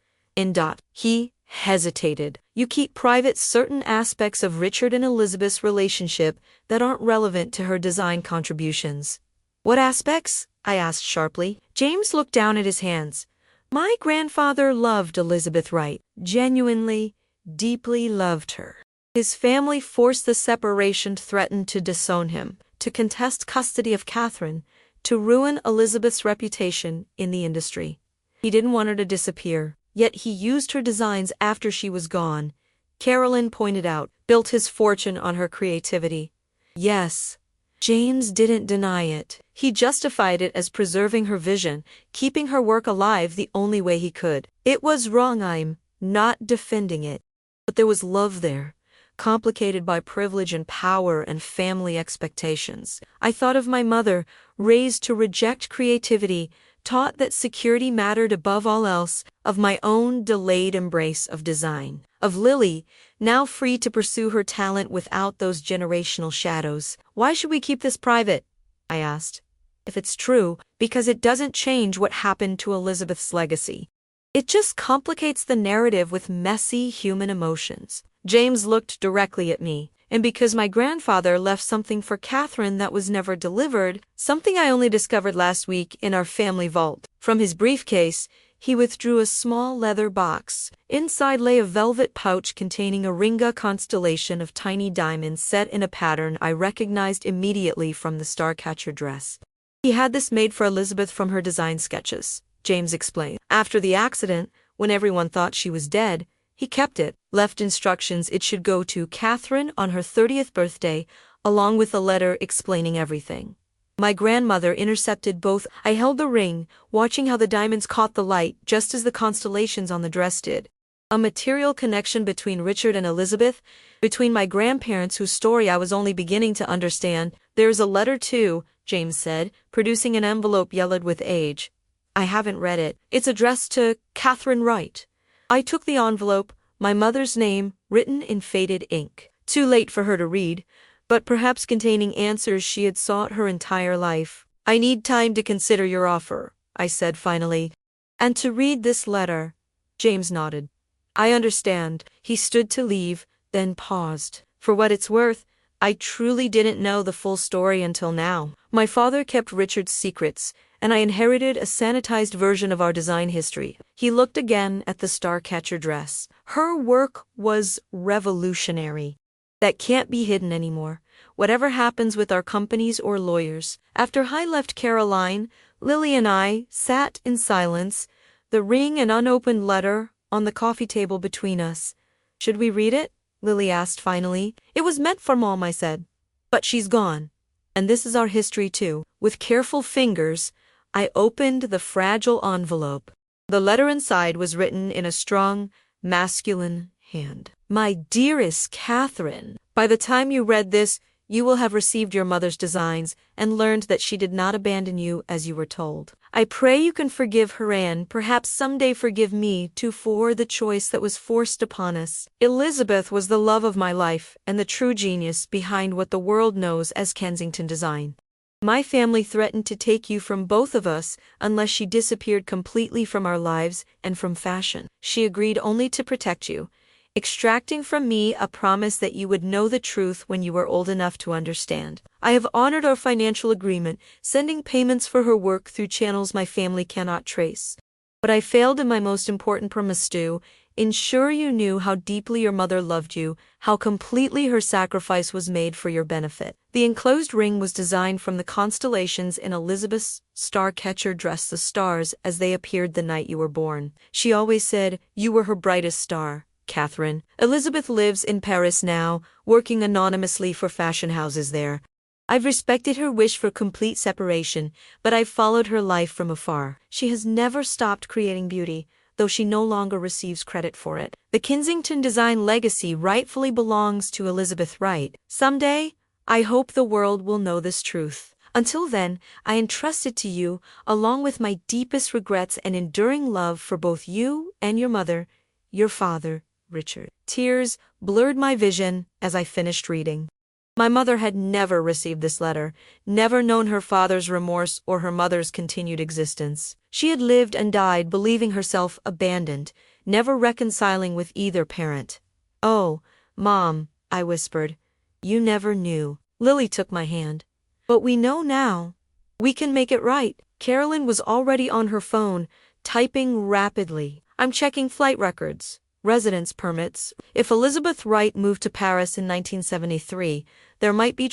He hesitated. You keep private certain aspects of Richard and Elizabeth's relationship that aren't relevant to her design contributions. What aspects? I asked sharply. James looked down at his hands. My grandfather loved Elizabeth Wright, genuinely, deeply loved her. His family forced the separation, threatened to disown him, to contest custody of Catherine, to ruin Elizabeth's reputation in the industry. He didn't want her to disappear, yet he used her designs after she was gone. Carolyn pointed out, built his fortune on her creativity. Yes, James didn't deny it. He justified it as preserving her vision, keeping her work alive the only way he could. It was wrong, I'm not defending it. But there was love there, complicated by privilege and power and family expectations. I thought of my mother, raised to reject creativity, taught that security mattered above all else, of my own delayed embrace of design, of Lily, now free to pursue her talent without those generational shadows. Why should we keep this private? I asked. If it's true, because it doesn't change what happened to Elizabeth's legacy. It just complicates the narrative with messy human emotions. James looked directly at me, and because my grandfather left something for Catherine that was never delivered, something I only discovered last week in our family vault. From his briefcase, he withdrew a small leather box. Inside lay a velvet pouch containing a ringa constellation of tiny diamonds set in a pattern I recognized immediately from the starcatcher dress. He had this made for Elizabeth from her design sketches, James explained. After the accident, when everyone thought she was dead, he kept it, left instructions it should go to Catherine on her 30th birthday, along with a letter explaining everything. My grandmother intercepted both. I held the ring, watching how the diamonds caught the light just as the constellations on the dress did. A material connection between Richard and Elizabeth, between my grandparents whose story I was only beginning to understand. There's a letter too, James said, producing an envelope yellowed with age. I haven't read it. It's addressed to Catherine Wright. I took the envelope, my mother's name written in faded ink. Too late for her to read, but perhaps containing answers she had sought her entire life. I need time to consider your offer, I said finally. And to read this letter. James nodded. I understand. He stood to leave, then paused. For what it's worth, I truly didn't know the full story until now. My father kept Richard's secrets, and I inherited a sanitized version of our design history. He looked again at the starcatcher dress. Her work was revolutionary. That can't be hidden anymore, whatever happens with our companies or lawyers. After I left Caroline, Lily and I sat in silence, the ring and unopened letter on the coffee table between us. Should we read it? Lily asked finally. It was meant for Mom, I said. But she's gone. And this is our history too. With careful fingers, I opened the fragile envelope. The letter inside was written in a strong, masculine hand. My dearest Catherine, by the time you read this, you will have received your mother's designs and learned that she did not abandon you as you were told. I pray you can forgive her and perhaps someday forgive me too for the choice that was forced upon us. Elizabeth was the love of my life and the true genius behind what the world knows as Kensington Design. My family threatened to take you from both of us unless she disappeared completely from our lives and from fashion. She agreed only to protect you, extracting from me a promise that you would know the truth when you were old enough to understand. I have honored our financial agreement, sending payments for her work through channels my family cannot trace. But I failed in my most important promise to ensure you knew how deeply your mother loved you, how completely her sacrifice was made for your benefit. The enclosed ring was designed from the constellations in Elizabeth's star catcher dressed the stars as they appeared the night you were born. She always said you were her brightest star, Catherine. Elizabeth lives in Paris now, working anonymously for fashion houses there. I've respected her wish for complete separation, but I've followed her life from afar. She has never stopped creating beauty, though she no longer receives credit for it. The Kensington Design legacy rightfully belongs to Elizabeth Wright. Someday, I hope the world will know this truth. Until then, I entrust it to you, along with my deepest regrets and enduring love for both you and your mother, your father, Richard. Tears blurred my vision as I finished reading. My mother had never received this letter, never known her father's remorse or her mother's continued existence. She had lived and died believing herself abandoned, never reconciling with either parent. "Oh, Mom," I whispered, "you never knew." Lily took my hand. "But we know now. We can make it right." Carolyn was already on her phone, typing rapidly. "I'm checking flight records, residence permits. If Elizabeth Wright moved to Paris in 1973, there might be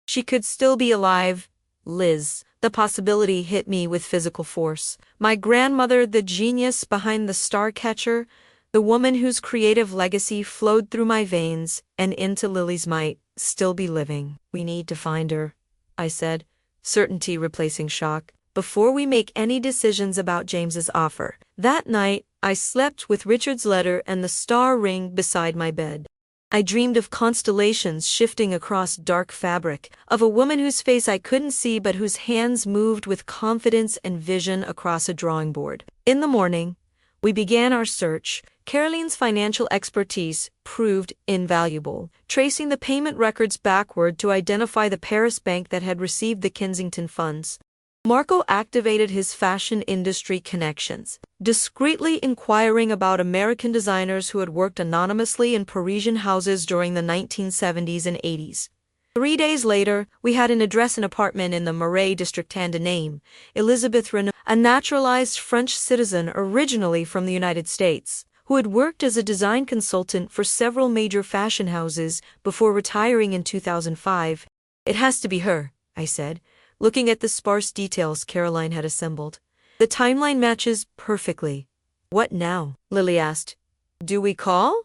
she could still be alive. Liz." The possibility hit me with physical force. My grandmother, the genius behind the star catcher, the woman whose creative legacy flowed through my veins and into Lily's, might still be living. "We need to find her," I said, certainty replacing shock, "before we make any decisions about James's offer." That night, I slept with Richard's letter and the star ring beside my bed. I dreamed of constellations shifting across dark fabric, of a woman whose face I couldn't see but whose hands moved with confidence and vision across a drawing board. In the morning, we began our search. Caroline's financial expertise proved invaluable, tracing the payment records backward to identify the Paris bank that had received the Kensington funds. Marco activated his fashion industry connections, discreetly inquiring about American designers who had worked anonymously in Parisian houses during the 1970s and 80s. 3 days later, we had an address and apartment in the Marais district and a name, Elizabeth Renaud, a naturalized French citizen originally from the United States, who had worked as a design consultant for several major fashion houses before retiring in 2005. "It has to be her," I said, looking at the sparse details Caroline had assembled. "The timeline matches perfectly." "What now?" Lily asked. "Do we call?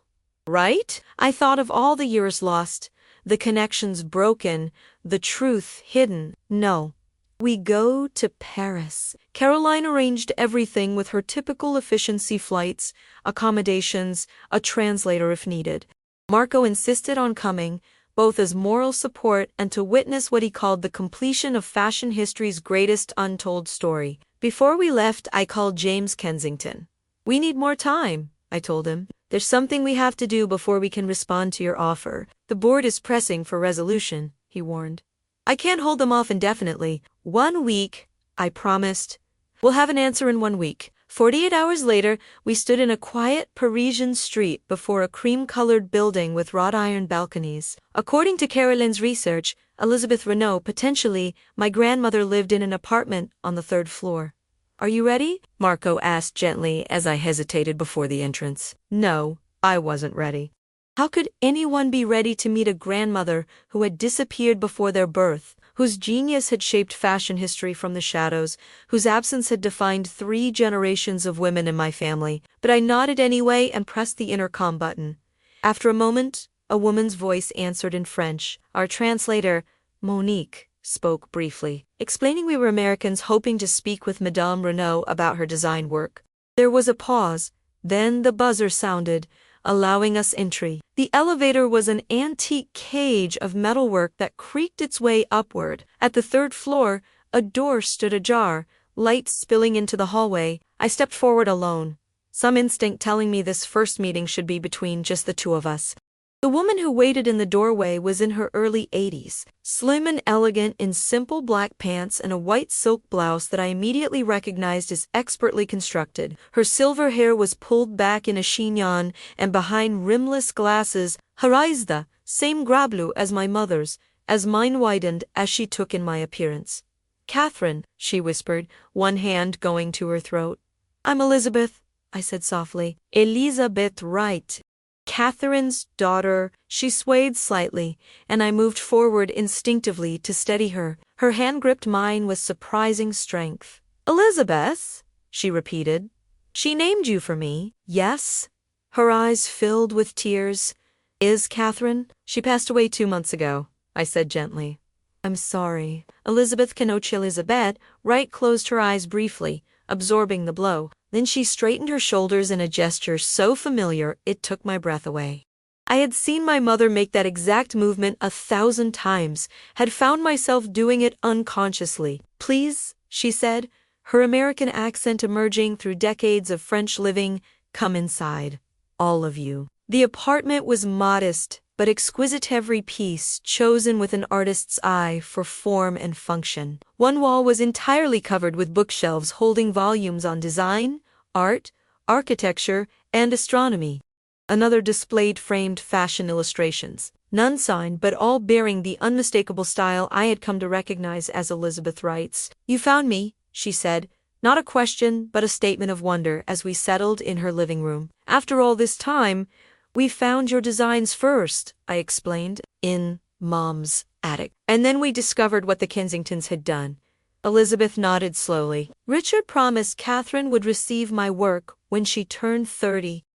Right?" I thought of all the years lost, the connections broken, the truth hidden. "No. We go to Paris." Caroline arranged everything with her typical efficiency: flights, accommodations, a translator if needed. Marco insisted on coming, both as moral support and to witness what he called the completion of fashion history's greatest untold story. Before we left, I called James Kensington. "We need more time," I told him. "There's something we have to do before we can respond to your offer. The board is pressing for resolution," he warned. "I can't hold them off indefinitely." "1 week," I promised. "We'll have an answer in 1 week." 48 hours later, we stood in a quiet Parisian street before a cream-colored building with wrought iron balconies. According to Caroline's research, Elizabeth Renaud, potentially, my grandmother, lived in an apartment on the 3rd floor. "Are you ready?" Marco asked gently as I hesitated before the entrance. No, I wasn't ready. How could anyone be ready to meet a grandmother who had disappeared before their birth, whose genius had shaped fashion history from the shadows, whose absence had defined 3 generations of women in my family? But I nodded anyway and pressed the intercom button. After a moment, a woman's voice answered in French. Our translator, Monique, spoke briefly, explaining we were Americans hoping to speak with Madame Renaud about her design work. There was a pause, then the buzzer sounded, allowing us entry. The elevator was an antique cage of metalwork that creaked its way upward. At the 3rd floor, a door stood ajar, light spilling into the hallway. I stepped forward alone, some instinct telling me this first meeting should be between just the two of us. The woman who waited in the doorway was in her early 80s, slim and elegant in simple black pants and a white silk blouse that I immediately recognized as expertly constructed. Her silver hair was pulled back in a chignon, and behind rimless glasses, her eyes the same grablu as my mother's, as mine widened as she took in my appearance. "Catherine," she whispered, one hand going to her throat. "I'm Elizabeth," I said softly. "Elizabeth Wright. Catherine's daughter." She swayed slightly, and I moved forward instinctively to steady her. Her hand gripped mine with surprising strength. "Elizabeth?" she repeated. "She named you for me, yes?" Her eyes filled with tears. "Is Catherine?" "She passed away 2 months ago," I said gently. "I'm sorry." Elizabeth Kenochi Elizabeth Wright closed her eyes briefly, absorbing the blow. Then she straightened her shoulders in a gesture so familiar it took my breath away. I had seen my mother make that exact movement 1,000 times, had found myself doing it unconsciously. "Please," she said, her American accent emerging through decades of French living, "come inside. All of you." The apartment was modest, but exquisite, every piece chosen with an artist's eye for form and function. One wall was entirely covered with bookshelves holding volumes on design, art, architecture, and astronomy. Another displayed framed fashion illustrations, none signed but all bearing the unmistakable style I had come to recognize as Elizabeth Wright's. "You found me," she said, not a question but a statement of wonder as we settled in her living room. "After all this time, we found your designs first," I explained, "in Mom's attic. And then we discovered what the Kensingtons had done." Elizabeth nodded slowly. "Richard promised Catherine would receive my work when she turned 30.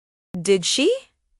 "Did she?"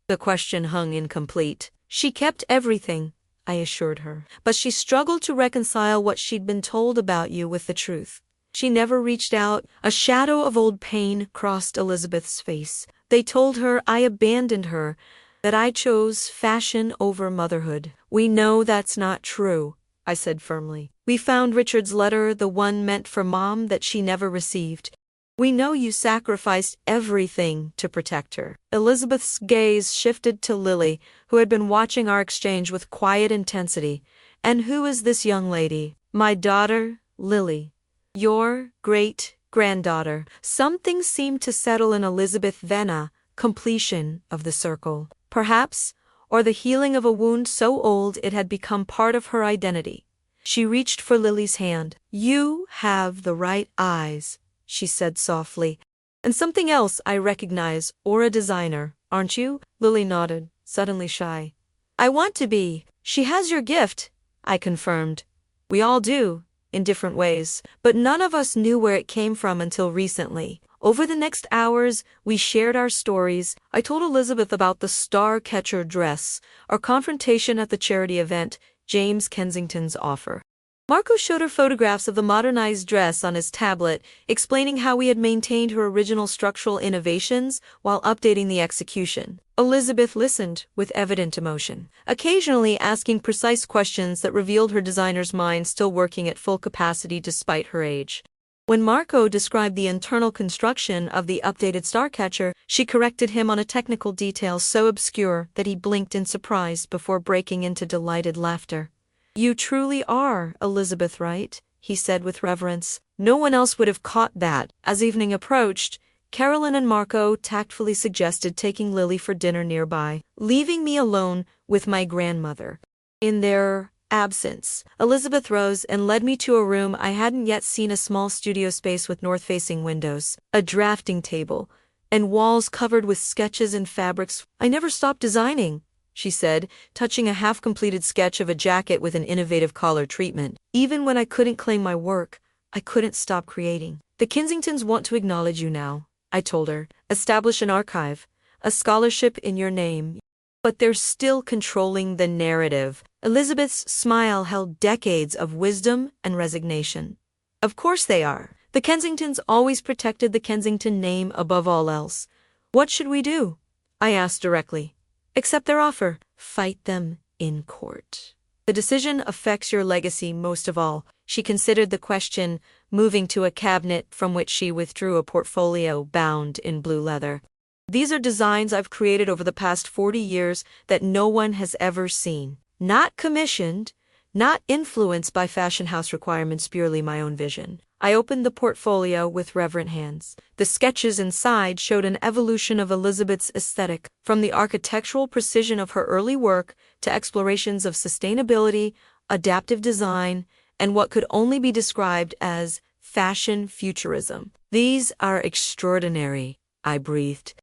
The question hung incomplete. "She kept everything," I assured her. "But she struggled to reconcile what she'd been told about you with the truth. She never reached out." A shadow of old pain crossed Elizabeth's face. "They told her I abandoned her, that I chose fashion over motherhood." "We know that's not true," I said firmly. "We found Richard's letter, the one meant for Mom that she never received. We know you sacrificed everything to protect her." Elizabeth's gaze shifted to Lily, who had been watching our exchange with quiet intensity. "And who is this young lady?" "My daughter, Lily. Your great-granddaughter." Something seemed to settle in Elizabeth Venna, completion of the circle, perhaps, or the healing of a wound so old it had become part of her identity. She reached for Lily's hand. "You have the right eyes," she said softly. "And something else I recognize, or a designer, aren't you?" Lily nodded, suddenly shy. "I want to be." "She has your gift," I confirmed. "We all do, in different ways, but none of us knew where it came from until recently." Over the next hours, we shared our stories. I told Elizabeth about the star-catcher dress, our confrontation at the charity event, James Kensington's offer. Marco showed her photographs of the modernized dress on his tablet, explaining how we had maintained her original structural innovations while updating the execution. Elizabeth listened with evident emotion, occasionally asking precise questions that revealed her designer's mind still working at full capacity despite her age. When Marco described the internal construction of the updated starcatcher, she corrected him on a technical detail so obscure that he blinked in surprise before breaking into delighted laughter. "You truly are Elizabeth Wright," he said with reverence. No one else would have caught that. As evening approached, Carolyn and Marco tactfully suggested taking Lily for dinner nearby, leaving me alone with my grandmother. In their absence, Elizabeth rose and led me to a room I hadn't yet seen, a small studio space with north-facing windows, a drafting table, and walls covered with sketches and fabrics. "I never stopped designing," she said, touching a half-completed sketch of a jacket with an innovative collar treatment. "Even when I couldn't claim my work, I couldn't stop creating." "The Kensingtons want to acknowledge you now," I told her. "Establish an archive, a scholarship in your name. But they're still controlling the narrative." Elizabeth's smile held decades of wisdom and resignation. "Of course they are. The Kensingtons always protected the Kensington name above all else. What should we do?" I asked directly. "Accept their offer. Fight them in court. The decision affects your legacy most of all." She considered the question, moving to a cabinet from which she withdrew a portfolio bound in blue leather. These are designs I've created over the past 40 years that no one has ever seen. Not commissioned, not influenced by fashion house requirements, purely my own vision. I opened the portfolio with reverent hands. The sketches inside showed an evolution of Elizabeth's aesthetic, from the architectural precision of her early work to explorations of sustainability, adaptive design, and what could only be described as fashion futurism. "These are extraordinary," I breathed.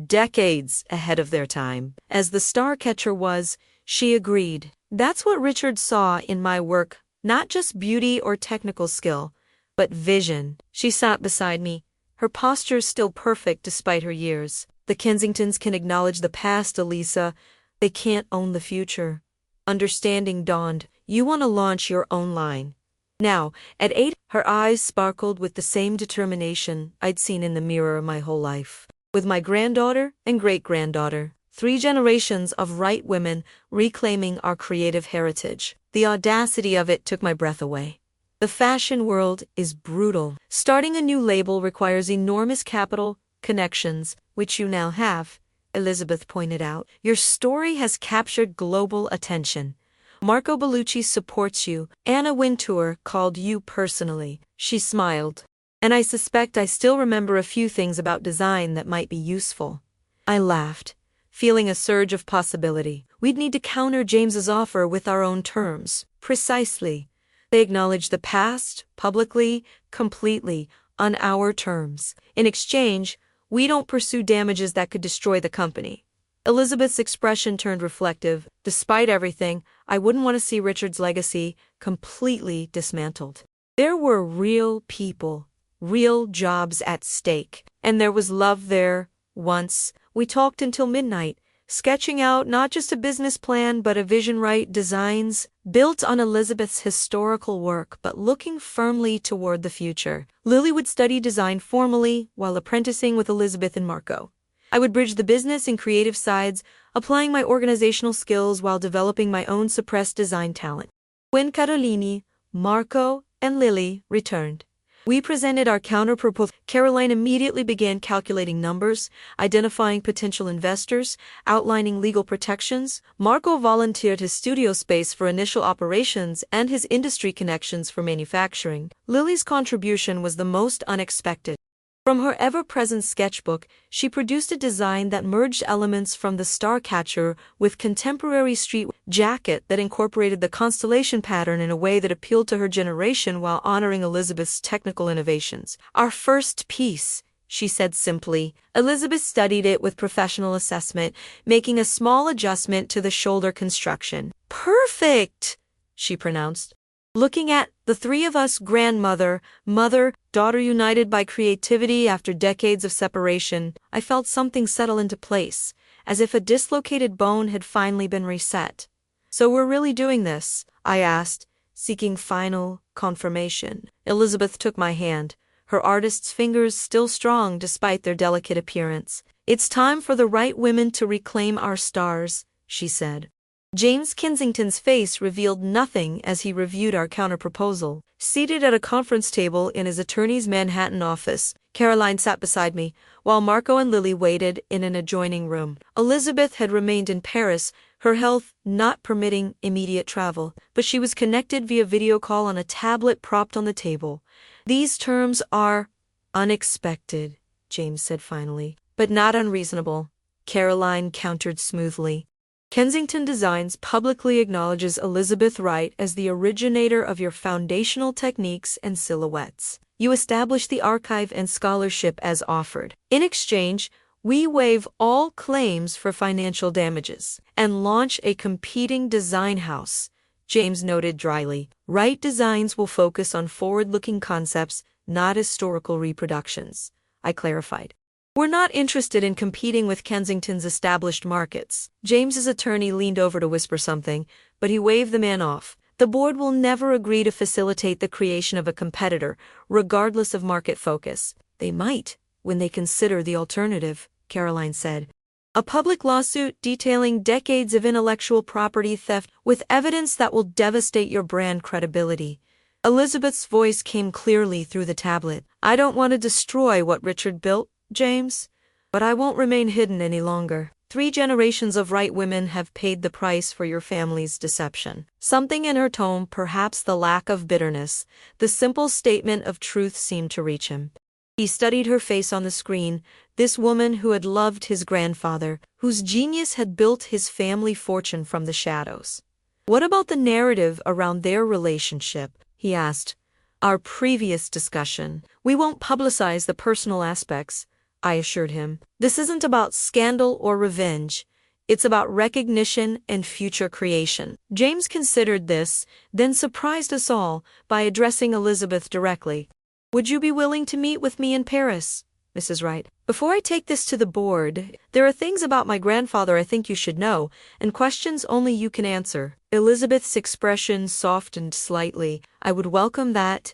"Decades ahead of their time." As the star catcher was, she agreed. "That's what Richard saw in my work, not just beauty or technical skill, but vision." She sat beside me, her posture still perfect despite her years. "The Kensingtons can acknowledge the past, Elisa. They can't own the future." Understanding dawned. "You want to launch your own line." Now, at 8, her eyes sparkled with the same determination I'd seen in the mirror my whole life. "With my granddaughter and great-granddaughter, 3 generations of Wright women reclaiming our creative heritage." The audacity of it took my breath away. The fashion world is brutal. Starting a new label requires enormous capital, connections, which you now have, Elizabeth pointed out. "Your story has captured global attention. Marco Bellucci supports you. Anna Wintour called you personally." She smiled. "And I suspect I still remember a few things about design that might be useful." I laughed, feeling a surge of possibility. We'd need to counter James's offer with our own terms. Precisely. They acknowledge the past, publicly, completely, on our terms. In exchange, we don't pursue damages that could destroy the company. Elizabeth's expression turned reflective. "Despite everything, I wouldn't want to see Richard's legacy completely dismantled. There were real people, real jobs at stake, and there was love there. Once, we talked until midnight, sketching out not just a business plan but a vision. Wright Designs, built on Elizabeth's historical work but looking firmly toward the future. Lily would study design formally while apprenticing with Elizabeth and Marco. I would bridge the business and creative sides, applying my organizational skills while developing my own suppressed design talent." When Carolini, Marco, and Lily returned, we presented our counter-proposal. Caroline immediately began calculating numbers, identifying potential investors, outlining legal protections. Marco volunteered his studio space for initial operations and his industry connections for manufacturing. Lily's contribution was the most unexpected. From her ever-present sketchbook, she produced a design that merged elements from the Starcatcher with contemporary street jacket that incorporated the constellation pattern in a way that appealed to her generation while honoring Elizabeth's technical innovations. "Our first piece," she said simply. Elizabeth studied it with professional assessment, making a small adjustment to the shoulder construction. "Perfect," she pronounced. Looking at the 3 of us, grandmother, mother, daughter united by creativity after decades of separation, I felt something settle into place, as if a dislocated bone had finally been reset. "So we're really doing this?" I asked, seeking final confirmation. Elizabeth took my hand, her artist's fingers still strong despite their delicate appearance. "It's time for the right women to reclaim our stars," she said. James Kensington's face revealed nothing as he reviewed our counterproposal. Seated at a conference table in his attorney's Manhattan office, Caroline sat beside me, while Marco and Lily waited in an adjoining room. Elizabeth had remained in Paris, her health not permitting immediate travel, but she was connected via video call on a tablet propped on the table. "These terms are unexpected," James said finally, "but not unreasonable," Caroline countered smoothly. "Kensington Designs publicly acknowledges Elizabeth Wright as the originator of your foundational techniques and silhouettes. You establish the archive and scholarship as offered. In exchange, we waive all claims for financial damages and launch a competing design house," James noted dryly. "Wright Designs will focus on forward-looking concepts, not historical reproductions," I clarified. "We're not interested in competing with Kensington's established markets." James's attorney leaned over to whisper something, but he waved the man off. "The board will never agree to facilitate the creation of a competitor, regardless of market focus." "They might, when they consider the alternative," Caroline said. "A public lawsuit detailing decades of intellectual property theft with evidence that will devastate your brand credibility." Elizabeth's voice came clearly through the tablet. "I don't want to destroy what Richard built, James. But I won't remain hidden any longer. 3 generations of Wright women have paid the price for your family's deception. Something in her tone, perhaps the lack of bitterness, the simple statement of truth seemed to reach him. He studied her face on the screen, this woman who had loved his grandfather, whose genius had built his family fortune from the shadows. What about the narrative around their relationship? He asked. Our previous discussion. We won't publicize the personal aspects, I assured him. This isn't about scandal or revenge. It's about recognition and future creation. James considered this, then surprised us all by addressing Elizabeth directly. Would you be willing to meet with me in Paris, Mrs. Wright? Before I take this to the board, there are things about my grandfather I think you should know, and questions only you can answer. Elizabeth's expression softened slightly. I would welcome that.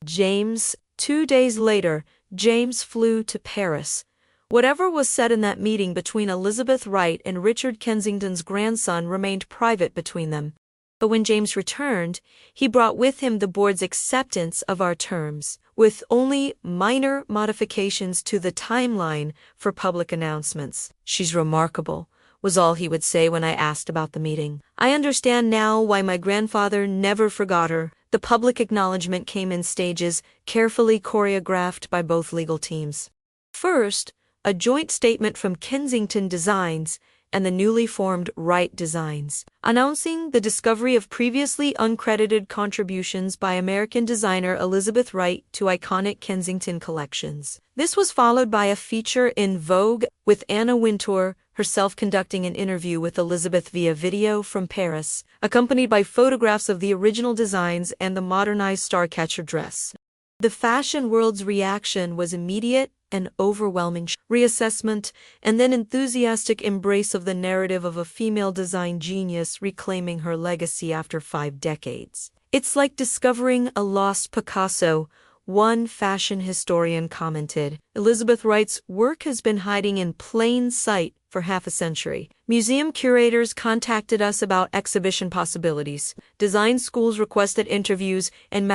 James. 2 days later, James flew to Paris. Whatever was said in that meeting between Elizabeth Wright and Richard Kensington's grandson remained private between them. But when James returned, he brought with him the board's acceptance of our terms, with only minor modifications to the timeline for public announcements. She's remarkable, was all he would say when I asked about the meeting. I understand now why my grandfather never forgot her. The public acknowledgement came in stages, carefully choreographed by both legal teams. First, a joint statement from Kensington Designs and the newly formed Wright Designs, announcing the discovery of previously uncredited contributions by American designer Elizabeth Wright to iconic Kensington collections. This was followed by a feature in Vogue with Anna Wintour herself conducting an interview with Elizabeth via video from Paris, accompanied by photographs of the original designs and the modernized starcatcher dress. The fashion world's reaction was immediate and overwhelming reassessment, and then enthusiastic embrace of the narrative of a female design genius reclaiming her legacy after 5 decades. It's like discovering a lost Picasso, one fashion historian commented. Elizabeth Wright's work has been hiding in plain sight for half a century. Museum curators contacted us about exhibition possibilities. Design schools requested interviews, and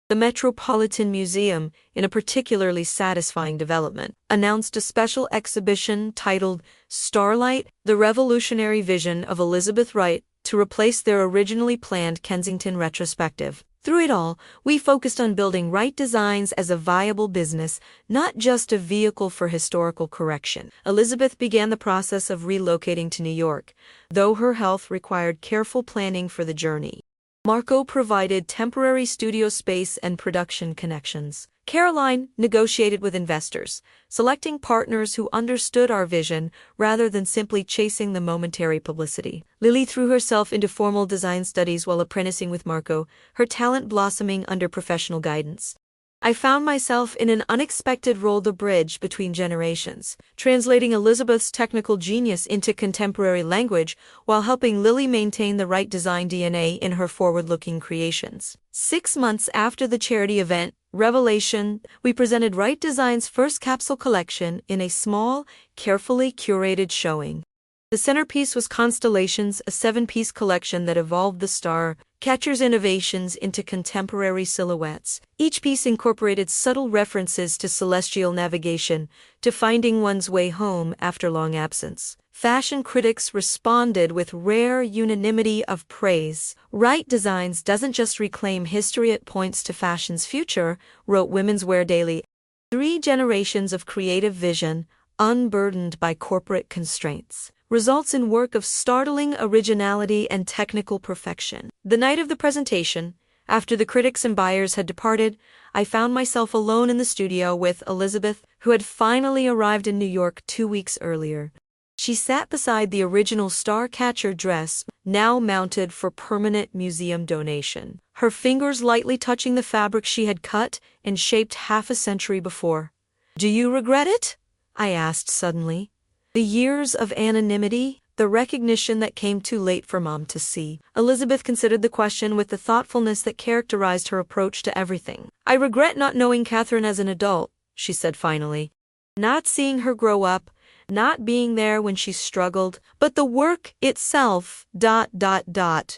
the Metropolitan Museum, in a particularly satisfying development, announced a special exhibition titled Starlight, the Revolutionary Vision of Elizabeth Wright, to replace their originally planned Kensington retrospective. Through it all, we focused on building Wright Designs as a viable business, not just a vehicle for historical correction. Elizabeth began the process of relocating to New York, though her health required careful planning for the journey. Marco provided temporary studio space and production connections. Caroline negotiated with investors, selecting partners who understood our vision rather than simply chasing the momentary publicity. Lily threw herself into formal design studies while apprenticing with Marco, her talent blossoming under professional guidance. I found myself in an unexpected role, the bridge between generations, translating Elizabeth's technical genius into contemporary language while helping Lily maintain the Wright design DNA in her forward-looking creations. 6 months after the charity event, Revelation, we presented Wright Design's first capsule collection in a small, carefully curated showing. The centerpiece was Constellations, a 7-piece collection that evolved the star catcher's innovations into contemporary silhouettes. Each piece incorporated subtle references to celestial navigation, to finding one's way home after long absence. Fashion critics responded with rare unanimity of praise. Wright Designs doesn't just reclaim history, it points to fashion's future, wrote Women's Wear Daily. 3 generations of creative vision, unburdened by corporate constraints, results in work of startling originality and technical perfection. The night of the presentation, after the critics and buyers had departed, I found myself alone in the studio with Elizabeth, who had finally arrived in New York 2 weeks earlier. She sat beside the original starcatcher dress, now mounted for permanent museum donation, her fingers lightly touching the fabric she had cut and shaped half a century before. "Do you regret it?" I asked suddenly. The years of anonymity, the recognition that came too late for Mom to see. Elizabeth considered the question with the thoughtfulness that characterized her approach to everything. "I regret not knowing Catherine as an adult," she said finally. "Not seeing her grow up, not being there when she struggled, but the work itself, ..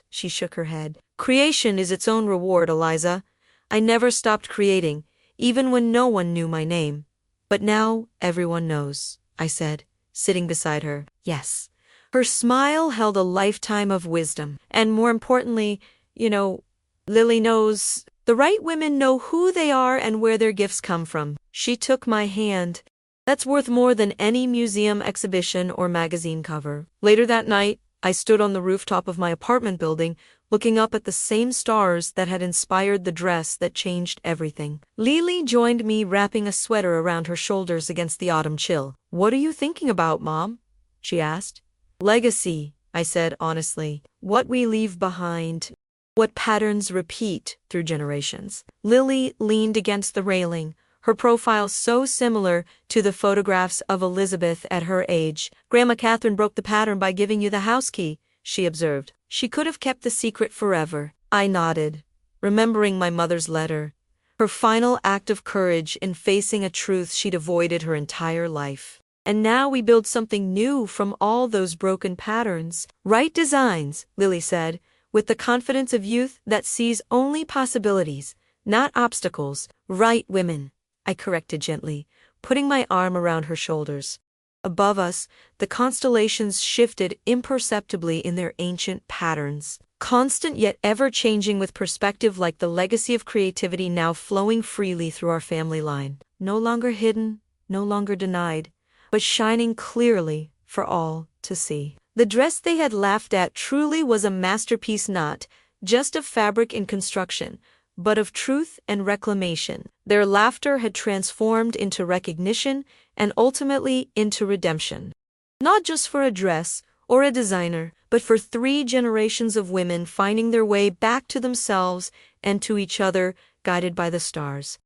She shook her head. "Creation is its own reward, Eliza. I never stopped creating, even when no one knew my name. But now everyone knows." I said, sitting beside her. Yes. Her smile held a lifetime of wisdom. And more importantly, Lily knows the right women know who they are and where their gifts come from. She took my hand. That's worth more than any museum exhibition or magazine cover. Later that night, I stood on the rooftop of my apartment building, looking up at the same stars that had inspired the dress that changed everything. Lily joined me, wrapping a sweater around her shoulders against the autumn chill. "What are you thinking about, Mom?" she asked. "Legacy," I said honestly. "What we leave behind. What patterns repeat through generations." Lily leaned against the railing, her profile so similar to the photographs of Elizabeth at her age. "Grandma Catherine broke the pattern by giving you the house key," she observed. "She could have kept the secret forever." I nodded, remembering my mother's letter, her final act of courage in facing a truth she'd avoided her entire life. And now we build something new from all those broken patterns. "Wright Designs," Lily said, with the confidence of youth that sees only possibilities, not obstacles. "Wright women," I corrected gently, putting my arm around her shoulders. Above us, the constellations shifted imperceptibly in their ancient patterns, constant yet ever-changing with perspective, like the legacy of creativity now flowing freely through our family line. No longer hidden, no longer denied, but shining clearly for all to see. The dress they had laughed at truly was a masterpiece, not just of fabric and construction, but of truth and reclamation. Their laughter had transformed into recognition and ultimately into redemption. Not just for a dress or a designer, but for 3 generations of women finding their way back to themselves and to each other, guided by the stars.